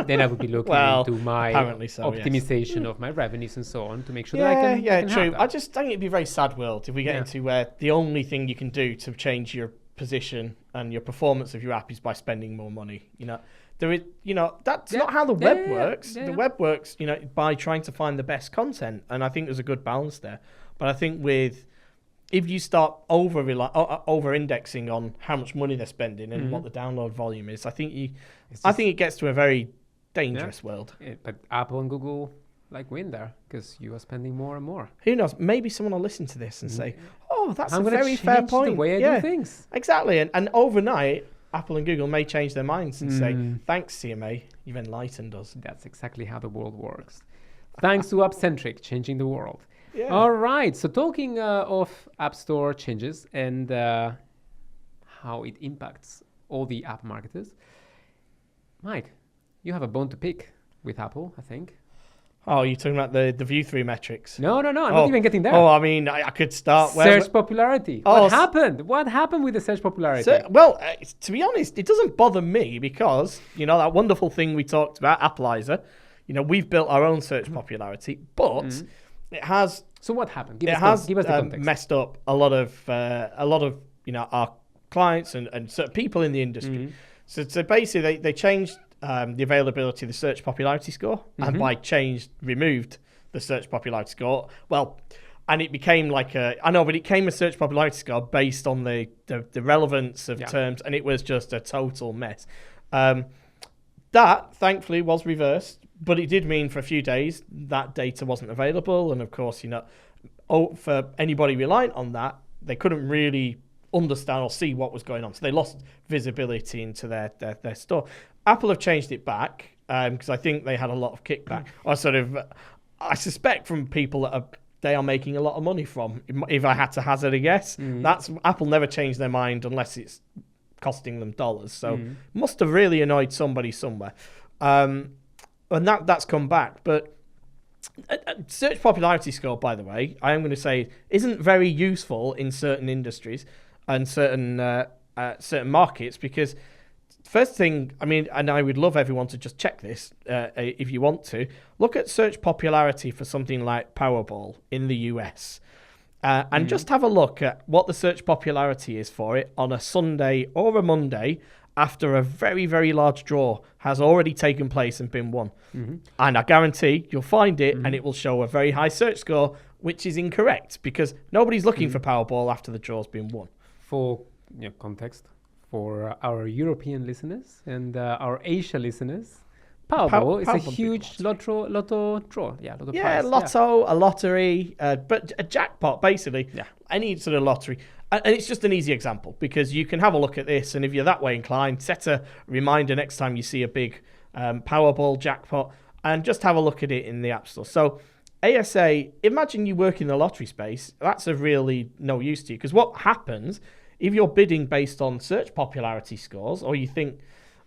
then I would be looking into my optimization of my revenues and so on to make sure that I can. Yeah, true. I just think it'd be a very sad world if we get into where the only thing you can do to change your position and your performance of your app is by spending more money. There is, that's not how the web works. The web works, by trying to find the best content, and I think there's a good balance there. But I think if you start over-indexing on how much money they're spending and what the download volume is, I think it gets to a very dangerous world. Yeah, but Apple and Google win there because you are spending more and more. Who knows? Maybe someone will listen to this and say, "Oh, that's a very fair point." The way I do things. Exactly, and overnight, Apple and Google may change their minds and say, "Thanks, CMA, you've enlightened us." That's exactly how the world works. Thanks to AppCentric, changing the world. Yeah. All right. So talking of App Store changes and how it impacts all the app marketers, Mike, you have a bone to pick with Apple, I think. Oh, you're talking about the view through metrics? No, I'm not even getting there. Oh, I mean, I could start. Search popularity. What happened? What happened with the search popularity? To be honest, it doesn't bother me because, that wonderful thing we talked about, Appalizer, we've built our own search popularity, but it has... So what happened? Give us the context. Messed up a lot of our clients and certain people in the industry. So basically, they changed the availability of the search popularity score, and by removed the search popularity score. Well, and it became it became a search popularity score based on the relevance of terms, and it was just a total mess. That thankfully was reversed, but it did mean for a few days that data wasn't available, and of course, for anybody reliant on that, they couldn't really understand or see what was going on, so they lost visibility into their store. Apple have changed it back because I think they had a lot of kickback, or I suspect from people that they are making a lot of money from. If I had to hazard a guess, that's Apple never changed their mind unless it's costing them dollars. So must have really annoyed somebody somewhere, and that's come back. But search popularity score, by the way, I am going to say isn't very useful in certain industries and certain markets because. First thing, and I would love everyone to just check this if you want to. Look at search popularity for something like Powerball in the US. And just have a look at what the search popularity is for it on a Sunday or a Monday after a very, very large draw has already taken place and been won. And I guarantee you'll find it and it will show a very high search score, which is incorrect because nobody's looking for Powerball after the draw's been won. For context. For our European listeners and our Asia listeners, Powerball is a huge lotto draw. Yeah, lotto prize. Lotto, a lottery, but a jackpot, basically. Yeah. Any sort of lottery. And it's just an easy example because you can have a look at this, and if you're that way inclined, set a reminder next time you see a big Powerball jackpot and just have a look at it in the App Store. So ASA, imagine you work in the lottery space. That's of really no use to you because what happens... If you're bidding based on search popularity scores, or you think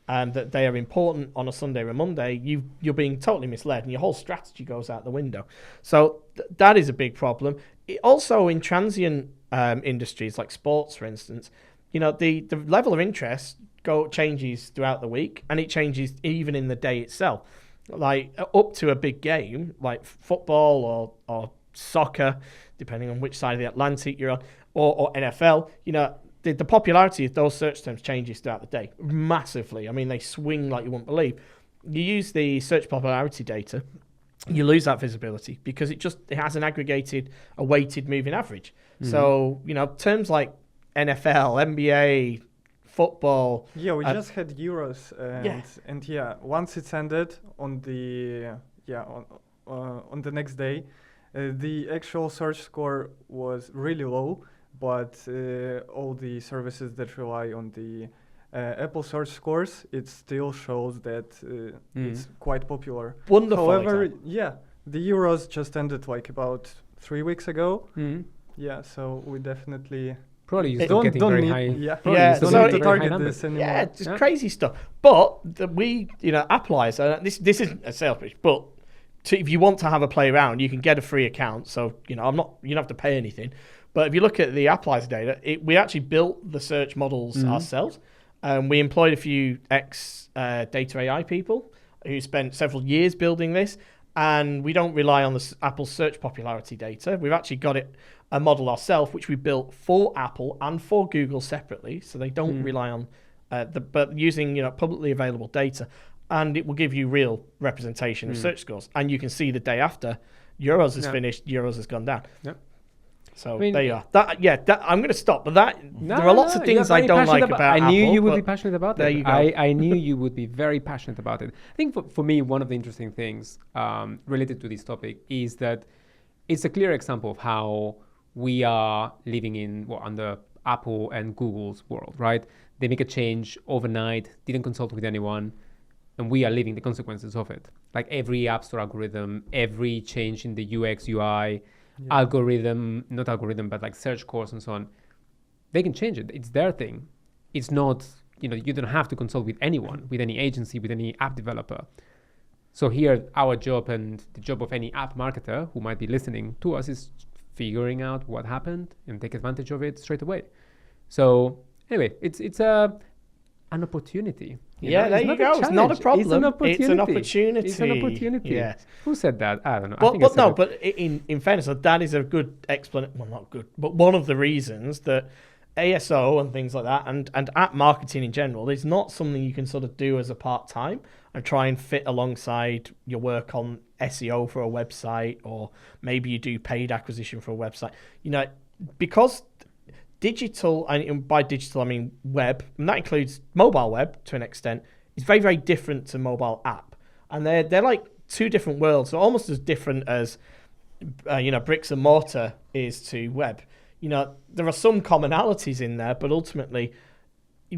that they are important on a Sunday or a Monday, you're being totally misled, and your whole strategy goes out the window. So that is a big problem. Also, in transient industries like sports, for instance, the level of interest changes throughout the week, and it changes even in the day itself. Like up to a big game, like football or soccer, depending on which side of the Atlantic you're on, or NFL, the popularity of those search terms changes throughout the day massively. They swing like you wouldn't believe. you use the search popularity data, you lose that visibility because it has a weighted moving average. So, terms like NFL, NBA, football. Yeah, we just had Euros, and once it's ended on the on the next day, the actual search score was really low, but all the services that rely on the Apple search scores, it still shows that it's quite popular. Wonderful. However, example. the Euros just ended like about 3 weeks ago. Yeah, so we definitely probably you stop getting very need, high. Yeah, so don't need to target this anymore. Yeah, just crazy stuff. But Apple ASA, this isn't a sales pitch, but if you want to have a play around, you can get a free account. So you don't have to pay anything. But if you look at the Apple ASA data, we actually built the search models ourselves. We employed a few ex-data AI people who spent several years building this, and we don't rely on the Apple search popularity data. We've actually got a model ourselves, which we built for Apple and for Google separately, so they don't rely on but using publicly available data, and it will give you real representation of search scores, and you can see the day after Euros is finished, Euros has gone down. Yep. So there you are. I'm going to stop. But there are lots of things I don't like about Apple. I knew you would be passionate about it. There you go. I knew you would be very passionate about it. I think for me, one of the interesting things related to this topic is that it's a clear example of how we are living in under Apple and Google's world, right? They make a change overnight, didn't consult with anyone, and we are living the consequences of it. Like every App Store algorithm, every change in the UX, UI, but like search course and so on, they can change it. It's their thing. It's not, you don't have to consult with anyone, with any agency, with any app developer. So here, our job and the job of any app marketer who might be listening to us is figuring out what happened and take advantage of it straight away. So anyway, it's an opportunity. There you go. It's not a problem. It's an opportunity. It's an opportunity. Yes. Who said that? I don't know. But in fairness, that is a good explanation. Well, not good, but one of the reasons that ASO and things like that, and app marketing in general, is not something you can sort of do as a part-time and try and fit alongside your work on SEO for a website, or maybe you do paid acquisition for a website. Because digital, and by digital I mean web, and that includes mobile web to an extent, is very, very different to mobile app. And they're like two different worlds, so almost as different as bricks and mortar is to web. There are some commonalities in there, but ultimately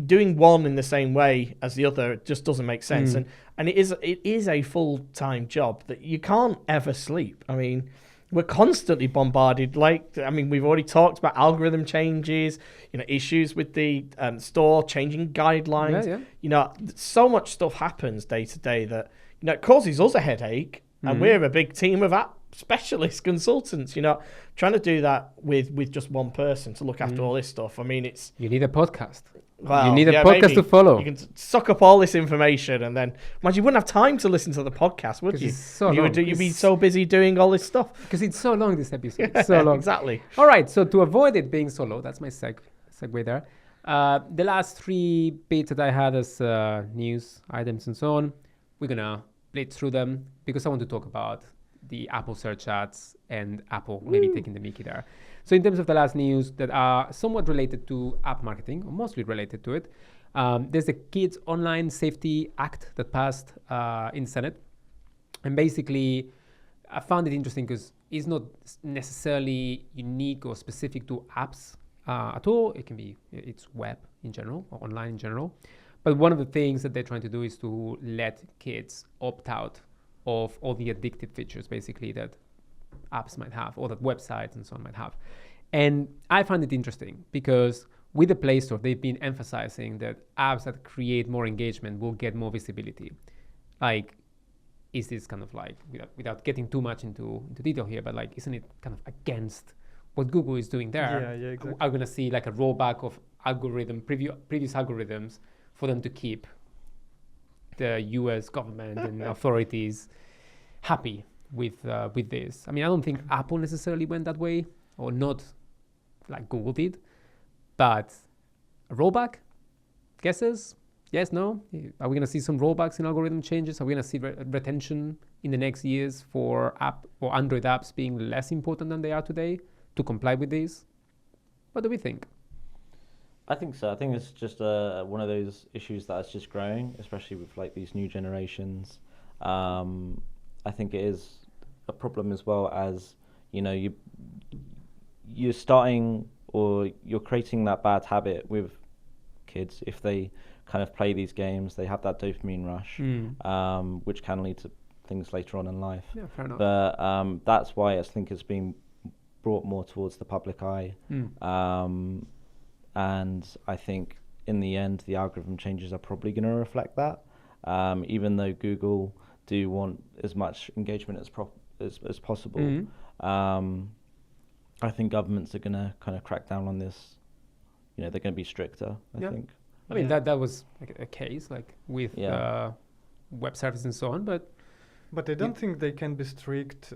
doing one in the same way as the other just doesn't make sense. And it is a full-time job that you can't ever sleep. I mean, we're constantly bombarded. We've already talked about algorithm changes, issues with the store, changing guidelines. So much stuff happens day to day that, it causes us a headache. And we're a big team of app specialist consultants, trying to do that with just one person to look after all this stuff. I mean, you need a podcast. Well, you need a podcast to follow. You can suck up all this information, and then you wouldn't have time to listen to the podcast, would you? You'd be so busy doing all this stuff. Because it's so long, this episode. It's so long. Exactly. All right, so to avoid it being so low, that's my segue there. The last 3 bits that I had as news items and so on, we're going to blitz through them because I want to talk about the Apple search ads and Apple maybe taking the mickey there. So in terms of the last news that are somewhat related to app marketing, or mostly related to it, there's the Kids Online Safety Act that passed in the Senate. And basically, I found it interesting because it's not necessarily unique or specific to apps at all. It's web in general, or online in general. But one of the things that they're trying to do is to let kids opt out of all the addictive features, basically, that apps might have, or that websites and so on might have. And I find it interesting because with the Play Store, they've been emphasizing that apps that create more engagement will get more visibility. Is this kind of without getting too much into detail here, but isn't it kind of against what Google is doing there? Yeah, exactly. I'm going to see a rollback of previous algorithms for them to keep the US government and authorities happy with this. I mean, I don't think Apple necessarily went that way, or not like Google did, but a rollback, guesses? Yes, no? Are we going to see some rollbacks in algorithm changes? Are we going to see retention in the next years for app or Android apps being less important than they are today to comply with these? What do we think? I think so. I think it's just one of those issues that's just growing, especially with like these new generations. I think it is a problem as well as, you know, you're starting or you're creating that bad habit with kids. If they kind of play these games, they have that dopamine rush, which can lead to things later on in life. Yeah, fair enough. But that's why I think it's being brought more towards the public eye. And I think in the end, the algorithm changes are probably going to reflect that. Even though Google do want as much engagement as possible, I think governments are going to kind of crack down on this. You know, they're going to be stricter, I think. I mean, that was like a case, like with web services and so on, but I don't think they can be strict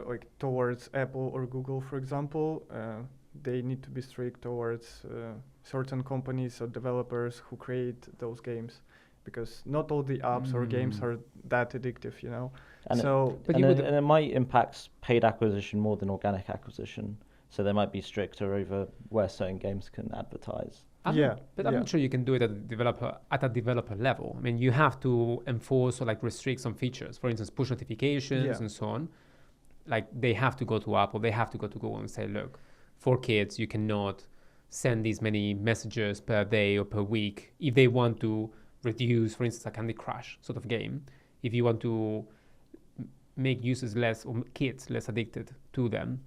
like towards Apple or Google, for example. They need to be strict towards certain companies or developers who create those games, because not all the apps or games are that addictive, you know. And so, it might impact paid acquisition more than organic acquisition. So they might be stricter over where certain games can advertise. I'm not sure you can do it at a developer level. I mean, you have to enforce or like restrict some features. For instance, push notifications and so on. Like they have to go to Apple, they have to go to Google and say, look, for kids, you cannot send these many messages per day or per week. If they want to reduce, for instance, a Candy Crush sort of game, if you want to make users less or kids less addicted to them,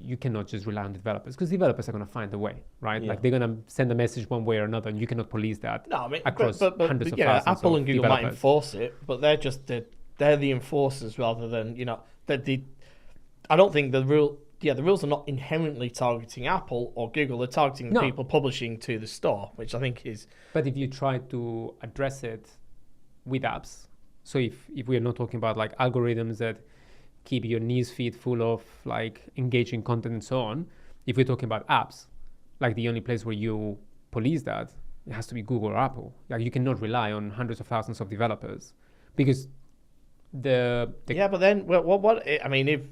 you cannot just rely on developers, because developers are going to find a way, right? Like they're going to send a message one way or another, and you cannot police that across hundreds of thousands Apple of and Google developers. might enforce it, but they're the enforcers rather than, you know, I don't think the rules are not inherently targeting Apple or Google. They're targeting the people publishing to the store, which I think is. But if you try to address it with apps, so if we're not talking about like algorithms that keep your news feed full of like engaging content and so on, if we're talking about apps, like the only place where you police that, it has to be Google or Apple. Like you cannot rely on hundreds of thousands of developers, because but then what I mean,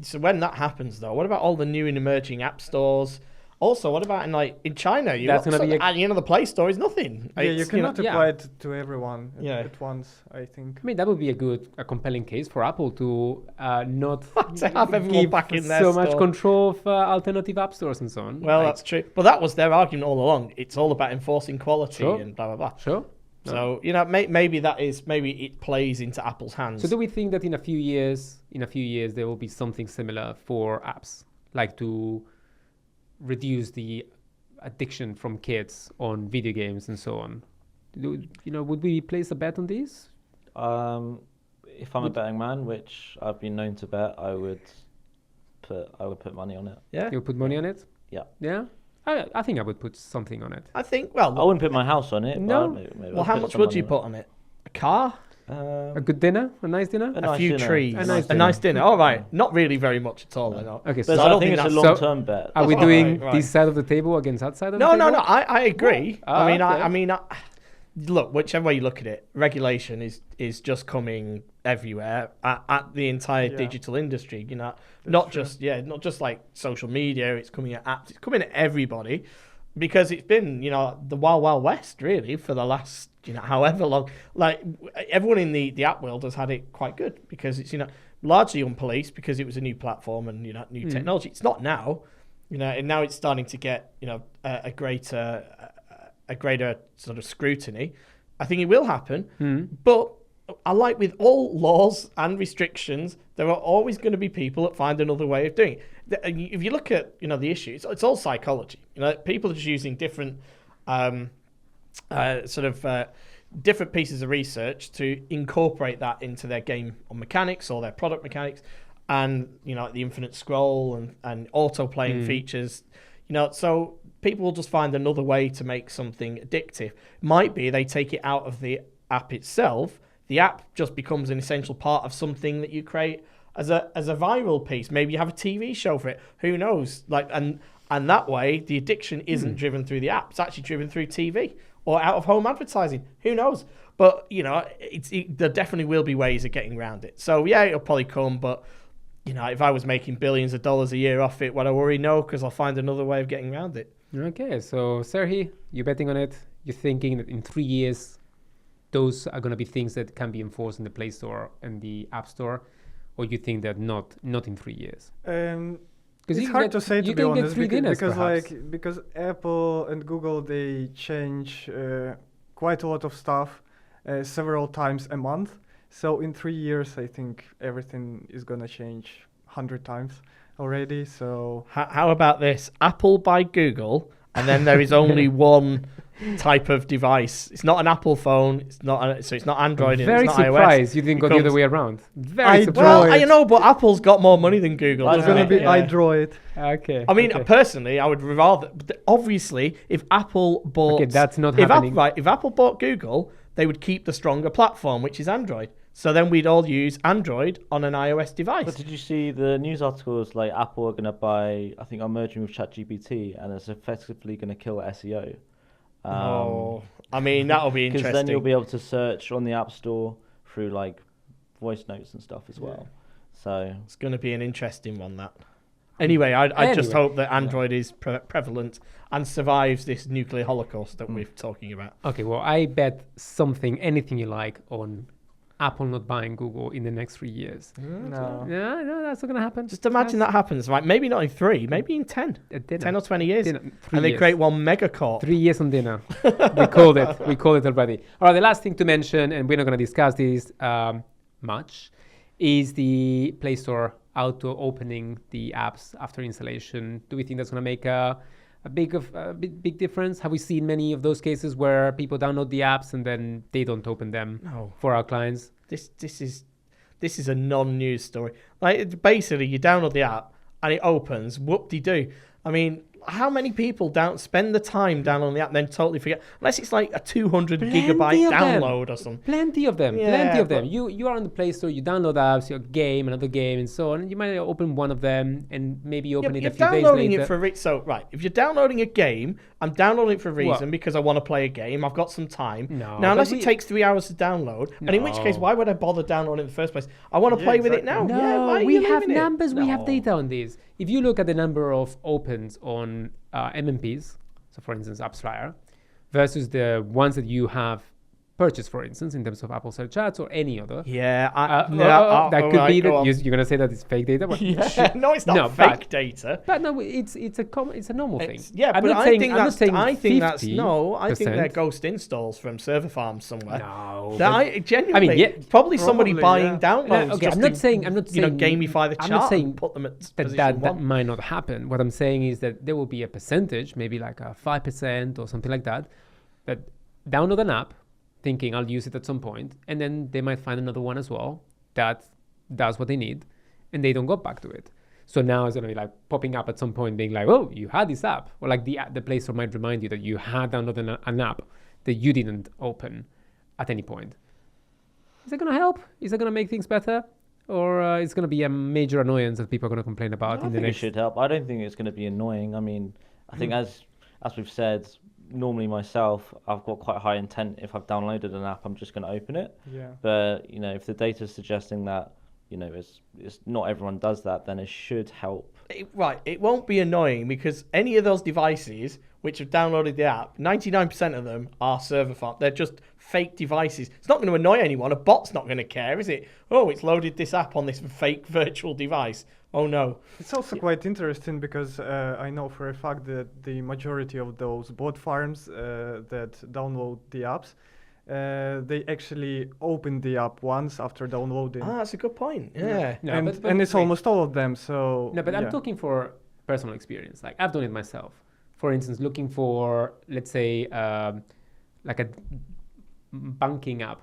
so when that happens though, what about all the new and emerging app stores? Also, what about in China? That's going to be at the end of the Play Store is nothing. Yeah, you cannot apply it to everyone at once, I think. I mean, that would be a compelling case for Apple to not to have everyone back in their so store. Much control of alternative app stores and so on. Well, that's true. But that was their argument all along. It's all about enforcing quality and blah, blah, blah. Sure. So, you know, maybe it plays into Apple's hands. So do we think that in a few years, there will be something similar for apps, like to reduce the addiction from kids on video games and so on? Would we place a bet on these? If I'm a betting man, which I've been known to bet, I would put money on it. Yeah, you would put money on it? Yeah. Yeah. I think I would put something on it. I think, I wouldn't put my house on it. No. Maybe how much would you put on it? A car? A good dinner? A nice dinner? A few trees? A nice dinner. All right. Not really very much at all. No. Okay, so I don't think it's a long-term bet. Are we doing this side of the table against that side of the table? No. I agree. Okay. Look, whichever way you look at it, regulation is just coming everywhere at the entire digital industry. You know, not just like social media. It's coming at apps. It's coming at everybody, because it's been, you know, the wild, wild west really for the last, you know, however long. Like everyone in the app world has had it quite good, because it's, you know, largely unpoliced, because it was a new platform and, you know, new technology. It's not now, you know, and now it's starting to get, you know, a greater sort of scrutiny. I think it will happen, but I like with all laws and restrictions, there are always going to be people that find another way of doing it. If you look at, you know, the issue, it's all psychology. You know, people are just using different different pieces of research to incorporate that into their game or mechanics or their product mechanics, and, you know, the infinite scroll and auto playing features. You know, so people will just find another way to make something addictive. Might be they take it out of the app itself. The app just becomes an essential part of something that you create as a viral piece. Maybe you have a TV show for it. Who knows? And that way, the addiction isn't driven through the app. It's actually driven through TV or out-of-home advertising. Who knows? But, there definitely will be ways of getting around it. So, yeah, it'll probably come, but, if I was making billions of dollars a year off it, would I worry? No, because I'll find another way of getting around it. Okay, so Serhii, you're betting on it. You're thinking that in 3 years, those are going to be things that can be enforced in the Play Store and the App Store, or you think that not in 3 years? It's hard to say, to be honest, because Apple and Google, they change quite a lot of stuff several times a month. So in 3 years, I think everything is going to change 100 times already. So how about this? Apple by Google, and then there is only one type of device. It's not an Apple phone. It's not Android. Very it's not surprised iOS. you didn't go the other way around. Very surprised. Well, I know, but Apple's got more money than Google. It's going to be iDroid. Okay. I mean, personally, I would rather. Obviously, if Apple bought, that's not happening. If Apple bought Google, they would keep the stronger platform, which is Android. So then we'd all use Android on an iOS device. But did you see the news articles like Apple are going to buy, I think, are merging with ChatGPT, and it's effectively going to kill SEO? I mean, that'll be interesting. Because then you'll be able to search on the App Store through like voice notes and stuff as well. So it's going to be an interesting one, that. Anyway, I just hope that Android is prevalent and survives this nuclear holocaust that we're talking about. Okay, well, I bet anything you like, on Apple not buying Google in the next 3 years. No, that's not going to happen. Just imagine that happens. Like maybe not in 3, maybe in 10. 10 or 20 years. And they create one megacorp. 3 years on dinner. We called it. We called it already. All right, the last thing to mention, and we're not going to discuss this much, is the Play Store auto-opening the apps after installation. Do we think that's going to make a big difference? Have we seen many of those cases where people download the apps and then they don't open them for our clients? This is a non-news story. Like, basically, you download the app and it opens. Whoop-de-doo. I mean, how many people don't spend the time downloading the app and then totally forget? Unless it's like a 200 gigabyte download or something. Plenty of them. Yeah, plenty of them. You are on the Play Store, you download apps, your game, another game, and so on. You might open one of them and maybe open it a few days later. If you're downloading a game, I'm downloading it for a reason because I want to play a game. I've got some time. No, now, unless it takes 3 hours to download, and in which case, why would I bother downloading it in the first place? I want to play with it now. No, we have numbers. We have data on this. If you look at the number of opens on MMPs, so for instance, AppsFlyer, versus the ones that you have purchased, for instance, in terms of Apple Search Ads or any other. That could be that you're going to say that it's fake data. Well, no, it's not fake data. But no, it's a normal thing. I think they're ghost installs from server farms somewhere. No, probably somebody buying downloads. I'm not saying gamify the chart and put them at that might not happen. What I'm saying is that there will be a percentage, maybe like a 5% or something like that download an app, thinking I'll use it at some point, and then they might find another one as well that does what they need, and they don't go back to it. So now it's going to be like popping up at some point being like, oh, you had this app. Or like the Play Store might remind you that you had downloaded an app that you didn't open at any point. Is that going to help? Is that going to make things better? Or it's going to be a major annoyance that people are going to complain about in the next... it should help. I don't think it's going to be annoying. I mean, I think as we've said, normally myself, I've got quite high intent. If I've downloaded an app, I'm just going to open it. Yeah. But, if the data is suggesting that, it's not everyone does that, then it should help. It won't be annoying because any of those devices which have downloaded the app, 99% of them are server farm. They're just fake devices. It's not going to annoy anyone. A bot's not going to care, is it? Oh, it's loaded this app on this fake virtual device. Oh, no. It's also quite interesting because I know for a fact that the majority of those bot farms that download the apps, they actually open the app once after downloading. That's a good point. Yeah. No, and it's almost all of them. So no, but I'm talking for personal experience. Like I've done it myself. For instance, looking for, let's say, like a banking app,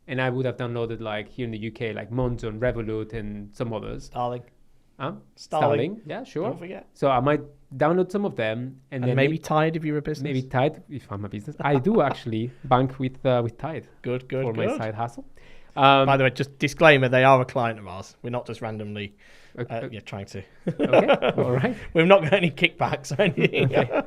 and I would have downloaded like here in the UK, like Monzo, Revolut, and some others. Starling. Yeah, sure. Don't forget. So I might download some of them, and then maybe Tide if you're a business. Maybe Tide if I'm a business. I do actually bank with Tide. Good. For my side hustle. By the way, just disclaimer: they are a client of ours. We're not just randomly, trying to. Okay. All right. We've not got any kickbacks or anything. Okay.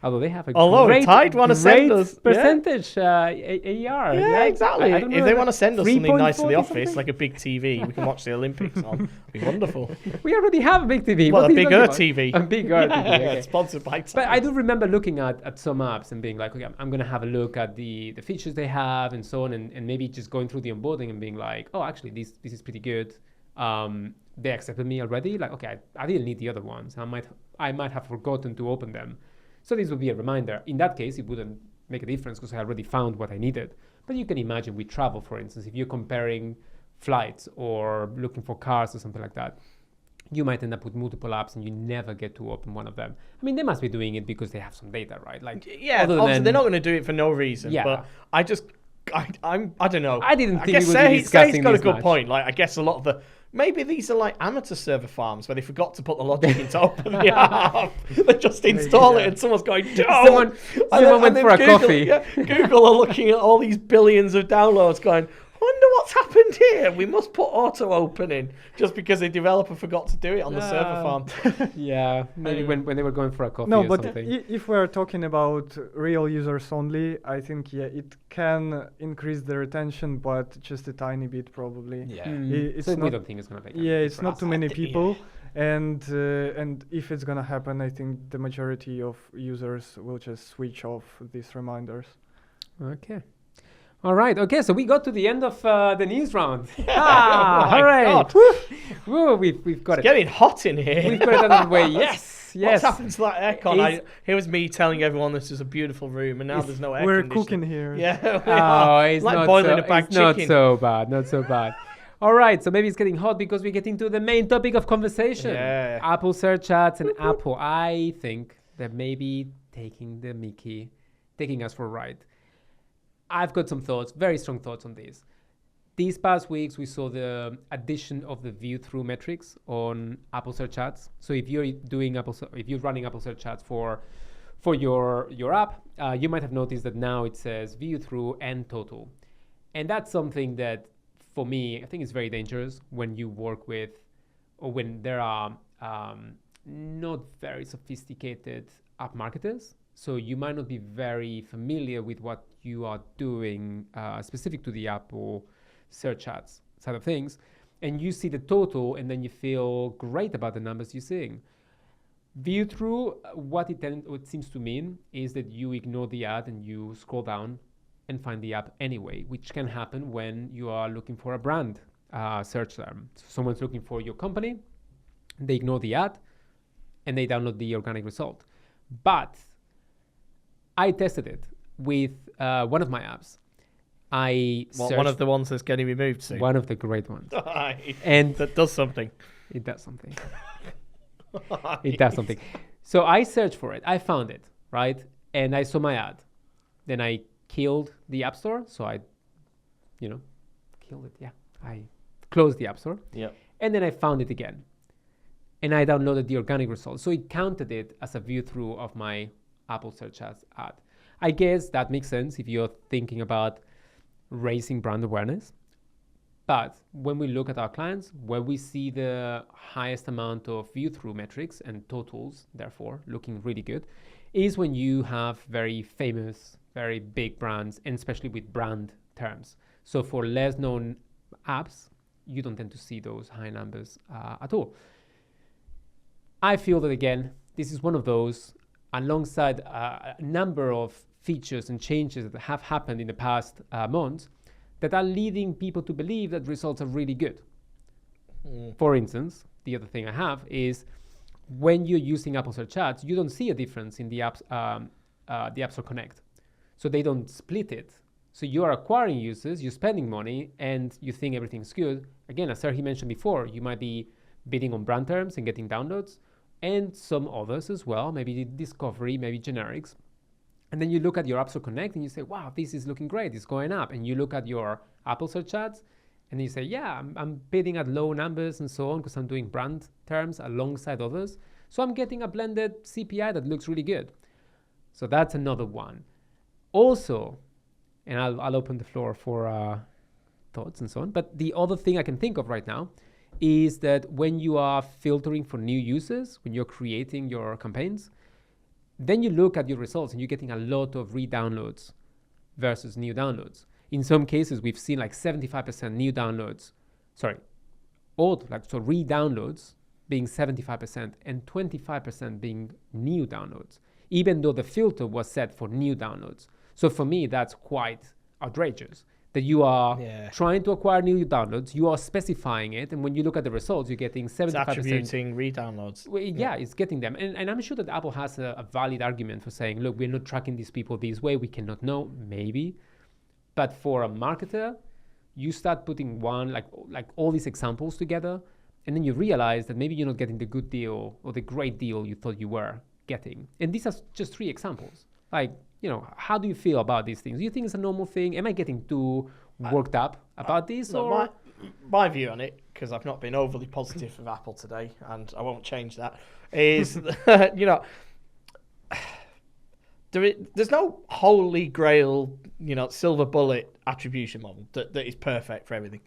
Although they have a Tide want to send us percentage AER. Yeah, exactly. If they want to send us something nice to the office, something? like a big TV, we can watch the Olympics on. It'd be wonderful. We already have a big TV. Well, What a are you bigger talking TV. about? A bigger TV. Okay. Sponsored by Tide. But I do remember looking at some apps and being like, okay, I'm going to have a look at the features they have and so on, and maybe just going through the onboarding and being like, oh, actually, this is pretty good. They accepted me already. Like, okay, I didn't need the other ones. I might have forgotten to open them. So this would be a reminder. In that case, it wouldn't make a difference because I already found what I needed. But you can imagine with travel, for instance, if you're comparing flights or looking for cars or something like that, you might end up with multiple apps and you never get to open one of them. I mean, they must be doing it because they have some data, right? Like, yeah, obviously they're not going to do it for no reason. Yeah. But I don't know. I didn't think guess we would be discussing Serhii's got a this good much. point. Like, I guess a lot of the maybe these are like amateur server farms where they forgot to put the logic in to open the app. They just install it and someone's going, no. Someone went for a coffee. Yeah, Google are looking at all these billions of downloads going, wonder what's happened here. We must put auto opening just because a developer forgot to do it on the server farm. Yeah, maybe when they were going for a coffee No, or but something. if we're talking about real users only, I think it can increase the retention, but just a tiny bit probably. Yeah. It's So not, we don't think it's going to make it's not too many Yeah. people, and if it's gonna happen, I think the majority of users will just switch off these reminders. Okay. All right. Okay. So we got to the end of the news round. Oh my all right. God. Woo, we've got It's it. getting hot in here. We've got it out of the way. Yes. Yes. What's happened to that aircon? It's- Here was me telling everyone this is a beautiful room, and now there's no air We're conditioning. cooking here. Yeah, we Oh, are. it's like not boiling so, a bag it's not chicken. so bad. Not so bad. All right. So maybe it's getting hot because we get into the main topic of conversation. Yeah. Apple search ads and Apple. I think they're maybe taking the Mickey, taking us for a ride. I've got some thoughts, very strong thoughts on this. These past weeks, we saw the addition of the view-through metrics on Apple Search Ads. So if you're running Apple Search Ads for your app, you might have noticed that now it says view-through and total, and that's something that, for me, I think is very dangerous when you work with, or when there are not very sophisticated app marketers. So you might not be very familiar with what you are doing specific to the Apple search ads side of things. And you see the total and then you feel great about the numbers you're seeing. View through, what it seems to mean is that you ignore the ad and you scroll down and find the app anyway, which can happen when you are looking for a brand search term. So someone's looking for your company, they ignore the ad and they download the organic result. But I tested it with one of my apps. One of the ones that's getting removed soon. One of the great ones. And And that does something. it does something. It does something. So I searched for it. I found it, right? And I saw my ad. Then I killed the App Store. So I, killed it. Yeah. I closed the App Store. Yep. And then I found it again. And I downloaded the organic result. So it counted it as a view through of my Apple Search Ads ad. I guess that makes sense if you're thinking about raising brand awareness. But when we look at our clients, where we see the highest amount of view-through metrics and totals, therefore looking really good, is when you have very famous, very big brands, and especially with brand terms. So for less known apps, you don't tend to see those high numbers at all. I feel that, again, this is one of those, alongside a number of features and changes that have happened in the past months, that are leading people to believe that results are really good. For instance, the other thing I have is when you're using Apple Search Ads, you don't see a difference in the App Store Connect. So they don't split it. So you are acquiring users, you're spending money, and you think everything's good. Again, as Serhii mentioned before, you might be bidding on brand terms and getting downloads, and some others as well, maybe discovery, maybe generics. And then you look at your App Store Connect and you say, wow, this is looking great, it's going up. And you look at your Apple Search Ads and you say, yeah, I'm bidding at low numbers and so on because I'm doing brand terms alongside others. So I'm getting a blended CPI that looks really good. So that's another one. Also, and I'll open the floor for thoughts and so on. But the other thing I can think of right now is that when you are filtering for new users, when you're creating your campaigns, Then you look at your results and you're getting a lot of re-downloads versus new downloads. In some cases, we've seen like 75% new downloads, re-downloads being 75% and 25% being new downloads, even though the filter was set for new downloads. So for me, that's quite outrageous that you are trying to acquire new downloads, you are specifying it, and when you look at the results, you're getting 75%. It's attributing re-downloads. Well, it's getting them. And I'm sure that Apple has a valid argument for saying, look, we're not tracking these people this way, we cannot know, maybe. But for a marketer, you start putting like all these examples together, and then you realize that maybe you're not getting the good deal or the great deal you thought you were getting. And these are just 3 examples. Like, how do you feel about these things? Do you think it's a normal thing? Am I getting too worked up about this? Or my view on it, because I've not been overly positive of Apple today, and I won't change that, is, there's no holy grail, silver bullet attribution model that is perfect for everything.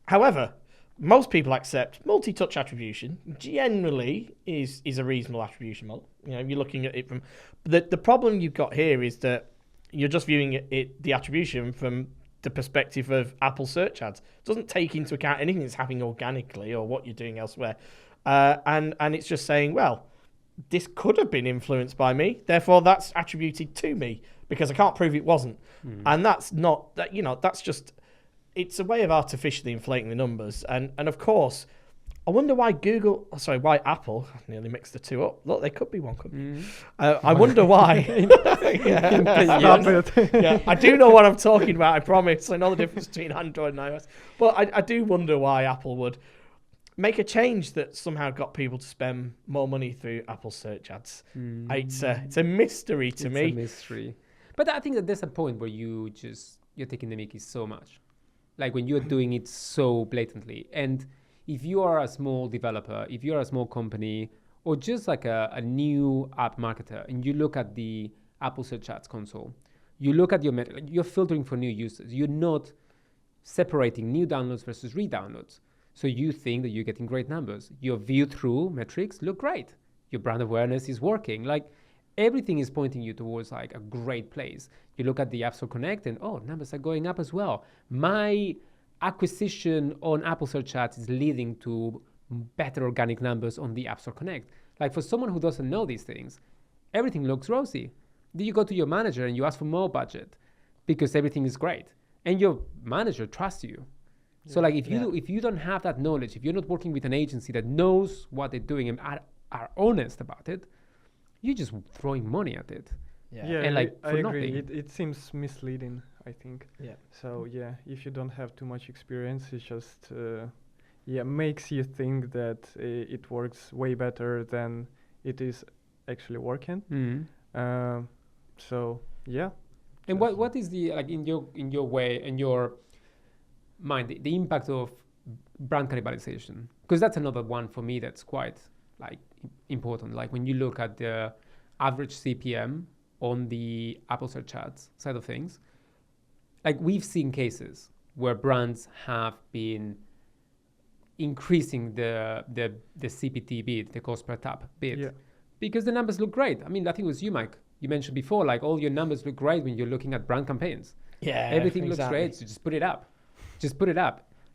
However, most people accept multi-touch attribution generally is a reasonable attribution model. You're looking at it from the problem you've got here is that you're just viewing the attribution from the perspective of Apple search ads. It doesn't take into account anything that's happening organically or what you're doing elsewhere. And it's just saying, well, this could have been influenced by me, therefore that's attributed to me because I can't prove it wasn't. And that's not that, that's just, it's a way of artificially inflating the numbers. And of course, I wonder why why Apple, I nearly mixed the 2 up. Look, they could be one, couldn't they? I wonder why. I do know what I'm talking about, I promise. I know the difference between Android and iOS. But I do wonder why Apple would make a change that somehow got people to spend more money through Apple search ads. It's a mystery to me. It's a mystery. But I think that there's a point where you're taking the mickey so much. Like when you're doing it so blatantly. And if you are a small developer, if you're a small company, or just like a new app marketer, and you look at the Apple Search Ads console, you look at you're filtering for new users. You're not separating new downloads versus re-downloads. So you think that you're getting great numbers. Your view-through metrics look great. Your brand awareness is working. Like everything is pointing you towards like a great place. You look at the App Store Connect and numbers are going up as well. My acquisition on Apple Search Ads is leading to better organic numbers on the App Store Connect. Like for someone who doesn't know these things, everything looks rosy. Then you go to your manager and you ask for more budget because everything is great. And your manager trusts you. So like if you don't have that knowledge, if you're not working with an agency that knows what they're doing and are honest about it, you're just throwing money at it. And like I for agree. nothing. It seems misleading, I think. So if you don't have too much experience, it just makes you think that it works way better than it is actually working. And what is the like in your way, in your mind, the impact of brand cannibalization? Because that's another one for me that's quite like important. Like when you look at the average CPM on the Apple Search Ads side of things, like we've seen cases where brands have been increasing the CPT bid, the cost per tap bid, because the numbers look great. I mean, I think it was you, Mike. You mentioned before, like all your numbers look great when you're looking at brand campaigns. Everything looks great, so just put it up.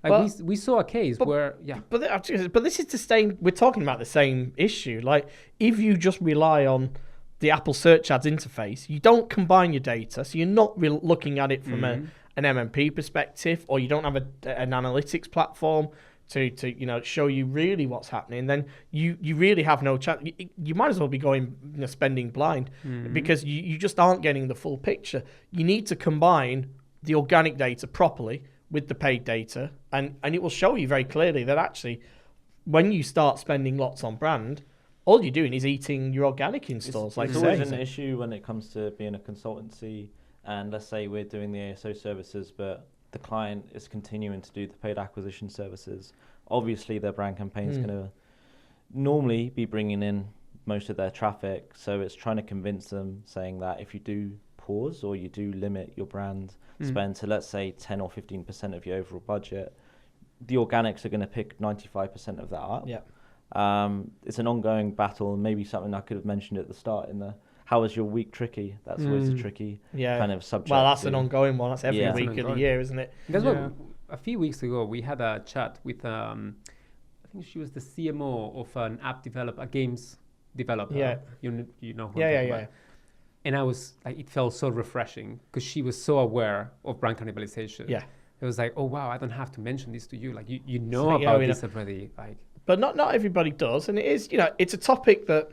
Like we saw a case where, But this is the same. We're talking about the same issue. Like if you just rely on the Apple Search Ads interface, you don't combine your data, so you're not looking at it from an MMP perspective, or you don't have an analytics platform to show you really what's happening. Then you really have no chance. You might as well be going spending blind because you just aren't getting the full picture. You need to combine the organic data properly with the paid data, and it will show you very clearly that actually when you start spending lots on brand, all you're doing is eating your organic installs. It's always an issue when it comes to being a consultancy, and let's say we're doing the ASO services, but the client is continuing to do the paid acquisition services. Obviously, their brand campaign is going to normally be bringing in most of their traffic, so it's trying to convince them, saying that if you do pause or you do limit your brand spend to, let's say, 10 or 15% of your overall budget, the organics are going to pick 95% of that up. It's an ongoing battle, and maybe something I could have mentioned at the start in the how was your week tricky? That's always a tricky kind of subject. Well, that's an ongoing one. That's every week of the year, isn't it? That's what a few weeks ago we had a chat with I think she was the CMO of an app developer, a games developer. Yeah. You know who I'm talking Yeah. about. And I was like, it felt so refreshing because she was so aware of brand cannibalization. Yeah. It was like, oh wow, I don't have to mention this to you. Like you know about this already. Like, but not everybody does, and it is, it's a topic that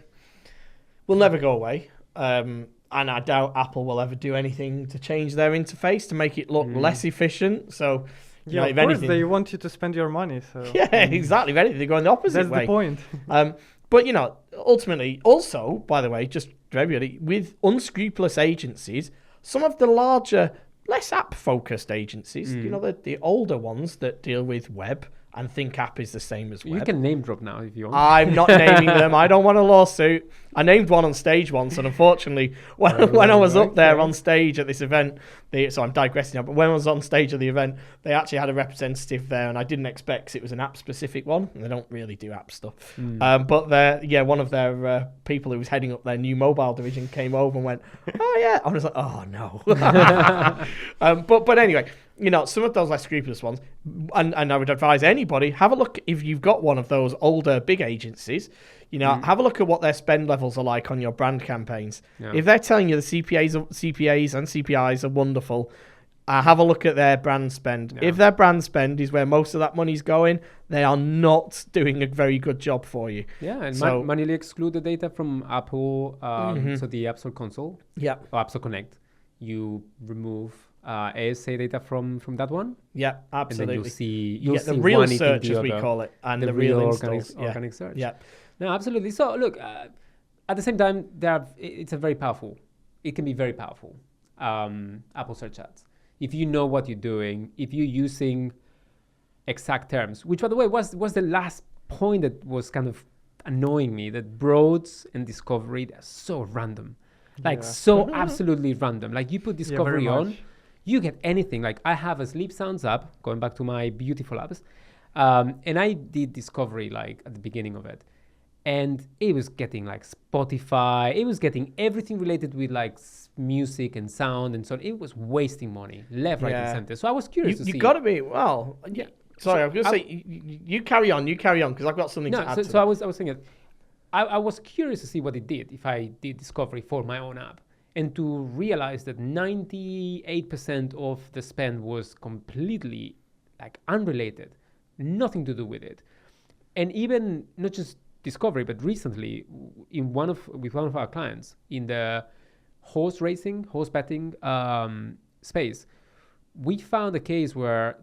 will never go away. And I doubt Apple will ever do anything to change their interface to make it look less efficient. So, of course, they want you to spend your money. So yeah, exactly. If anything, they're going the opposite way. That's the point. But ultimately, also, by the way, just for everybody, with unscrupulous agencies, some of the larger, less app-focused agencies, the older ones that deal with web and think app is the same as web. you can name drop now if you want. I'm not naming them. I don't want a lawsuit. I named one on stage once, and unfortunately, when I was up there on stage at this event, so I'm digressing now, but when I was on stage at the event, they actually had a representative there, and I didn't expect, because it was an app-specific one, and they don't really do app stuff. But one of their people who was heading up their new mobile division came over and went, oh yeah. I was like, oh no. But anyway, some of those less scrupulous ones, and I would advise anybody, have a look if you've got one of those older big agencies, have a look at what their spend levels are like on your brand campaigns. Yeah. If they're telling you the CPAs and CPIs are wonderful, have a look at their brand spend. Yeah. If their brand spend is where most of that money's going, they are not doing a very good job for you. Yeah, and manually exclude the data from Apple, so the App Store console, or App Store Connect. You remove ASA data from that one. Yeah, absolutely. And then you'll see the real one search, as we call it, and the real organic search. Yeah, no, absolutely. So look, at the same time, it can be very powerful. Apple Search Ads. If you know what you're doing, if you're using exact terms, which by the way was the last point that was kind of annoying me, that broads and discovery, they're so random. Like so absolutely random. Like you put discovery on, you get anything. Like I have a sleep sounds app, going back to my beautiful apps, and I did discovery like at the beginning of it, and it was getting like Spotify, it was getting everything related with like music and sound and so on. It was wasting money left, right, and center. So I was curious to see. You got to be Sorry, I was going to say you carry on because I've got something to add. So I was thinking. I was curious to see what it did if I did discovery for my own app, and to realize that 98% of the spend was completely like unrelated, nothing to do with it. And even not just discovery, but recently with one of our clients in the horse betting space, we found a case where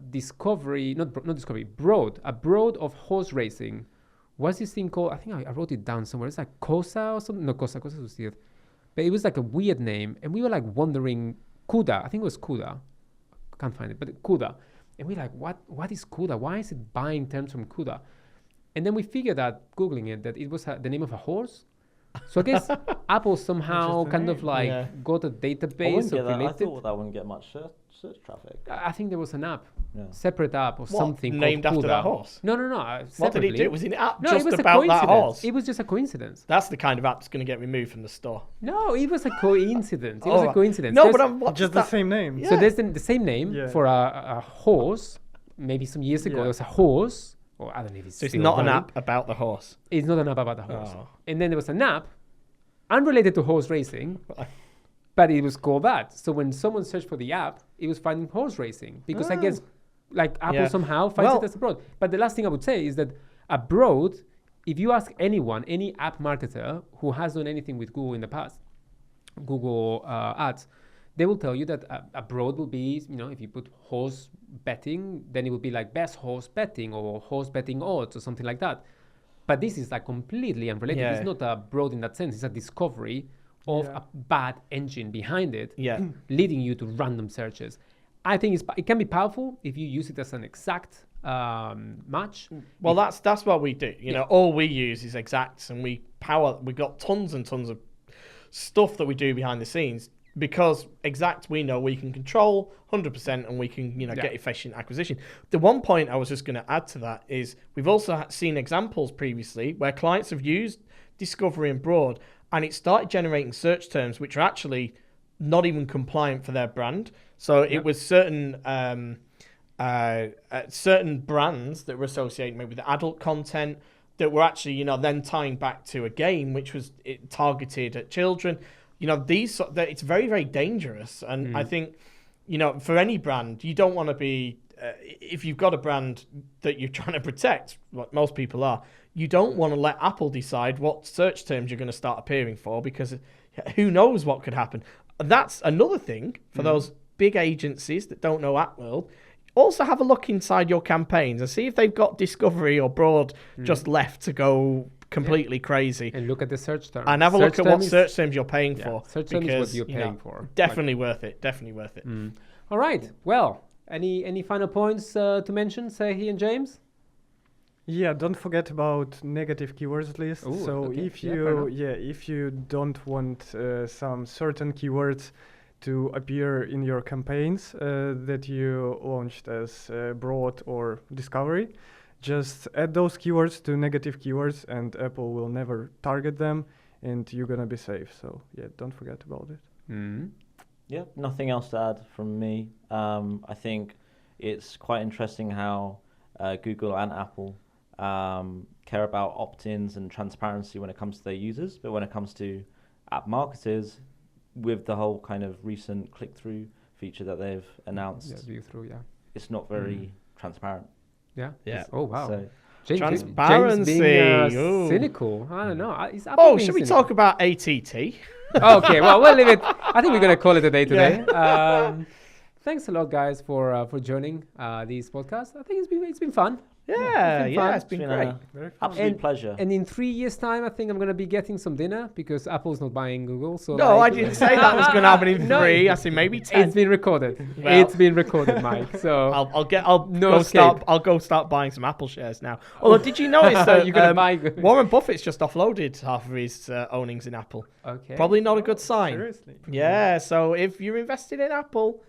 a broad of horse racing. What's this thing called? I think I wrote it down somewhere. It's like Cosa or something. No, Cosa was it. But it was like a weird name. And we were like wondering, CUDA. I think it was CUDA. I can't find it, but CUDA. And we're like, what is CUDA? Why is it buying terms from CUDA? And then we figured out, Googling it, that it was the name of a horse. So I guess Apple somehow kind of like got a database of related. I thought that wouldn't get much search traffic. I think there was an app, separate app or something named after that horse. No. What did it do? Was it an app just about that horse? It was just a coincidence. That's the kind of app that's going to get removed from the store. No, it was a coincidence. No, but just the same name. Yeah. So there's the same name for a horse. Maybe some years ago there was a horse. Or I don't know if it's so it's not an app about the horse. It's not an app about the horse. Oh. And then there was an app unrelated to horse racing, but it was called that. So when someone searched for the app, it was finding horse racing because I guess like Apple somehow finds it as a broad. But the last thing I would say is that a broad, if you ask anyone, any app marketer who has done anything with Google in the past, Google ads, they will tell you that a broad will be, if you put horse betting, then it will be like best horse betting or horse betting odds or something like that. But this is like completely unrelated. Yeah. It's not a broad in that sense. It's a discovery of a bad engine behind it, leading you to random searches. I think it can be powerful if you use it as an exact match. Well, that's what we do. All we use is exacts, and we've got tons and tons of stuff that we do behind the scenes. Because exact, we know we can control 100% and we can, get efficient acquisition. The one point I was just going to add to that is we've also seen examples previously where clients have used discovery and broad and it started generating search terms which are actually not even compliant for their brand. So it was certain certain brands that were associated maybe with adult content that were actually, then tying back to a game which was targeted at children. It's very, very dangerous. And I think, for any brand, you don't want to be, if you've got a brand that you're trying to protect, what most people are, you don't want to let Apple decide what search terms you're going to start appearing for, because who knows what could happen. That's another thing for those big agencies that don't know App World. Also have a look inside your campaigns and see if they've got Discovery or Broad just left to go completely crazy. And look at the search terms. And have a look at what search terms you're paying for. Search terms is what you're paying for. Definitely worth it. Definitely worth it. All right. Well, any final points to mention, Serhii and James? Yeah, don't forget about negative keywords list. Ooh, so okay. if you don't want some certain keywords to appear in your campaigns that you launched as Broad or Discovery, just add those keywords to negative keywords and Apple will never target them and you're gonna be safe. So yeah, don't forget about it. Yeah, nothing else to add from me. I think it's quite interesting how Google and Apple care about opt-ins and transparency when it comes to their users, but when it comes to app marketers, with the whole kind of recent click-through feature that they've announced, it's not very transparent. Yeah. Oh wow. So transparency. James being, cynical. I don't know. Should we talk about ATT? Okay. Well, we'll leave it. I think we're gonna call it a day today. Thanks a lot, guys, for joining this podcast. I think it's been fun. It's been great. Absolute pleasure. And in 3 years' time, I think I'm going to be getting some dinner because Apple's not buying Google. So no, I didn't say that was going to happen in 3. I said maybe 10. It's been recorded. It's been recorded, Mike. So I'll go start buying some Apple shares now. Although, did you notice that you're going to buy Warren Buffett's just offloaded half of his ownings in Apple? Okay. Probably not a good sign. Seriously? Yeah. So if you're invested in Apple.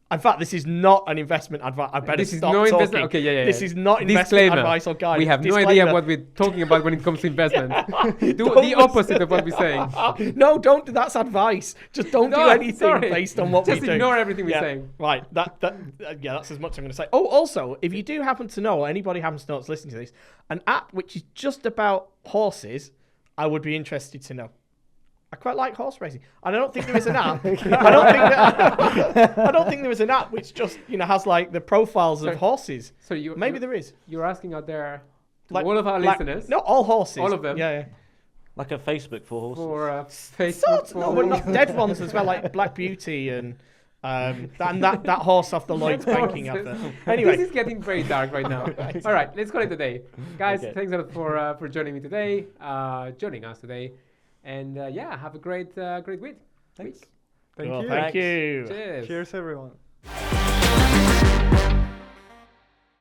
In fact, this is not an investment advice. I better stop talking. Okay, This is not investment advice or guidance. We have no idea what we're talking about when it comes to investment. Do the opposite of what we're saying. No, don't do that's advice. Just don't do anything based on what we do. Just ignore everything we're saying. Right. That's as much I'm going to say. Oh, also, if you do happen to know, or anybody happens to know that's listening to this, an app which is just about horses, I would be interested to know. I quite like horse racing. And I don't think there is an app. I don't think there is an app which just has like the profiles of horses. So maybe there is. You're asking out there to all of our listeners. Not all horses. All of them. Yeah. Like a Facebook for horses. Facebook for but not dead ones as well, like Black Beauty and that horse off the Lloyd's banking advert. Anyway, this is getting very dark right now. All right, let's call it a day, guys. Okay. Thanks a lot for joining me today, joining us today. And have a great week. Thanks. Thank you. Cheers. Cheers, everyone.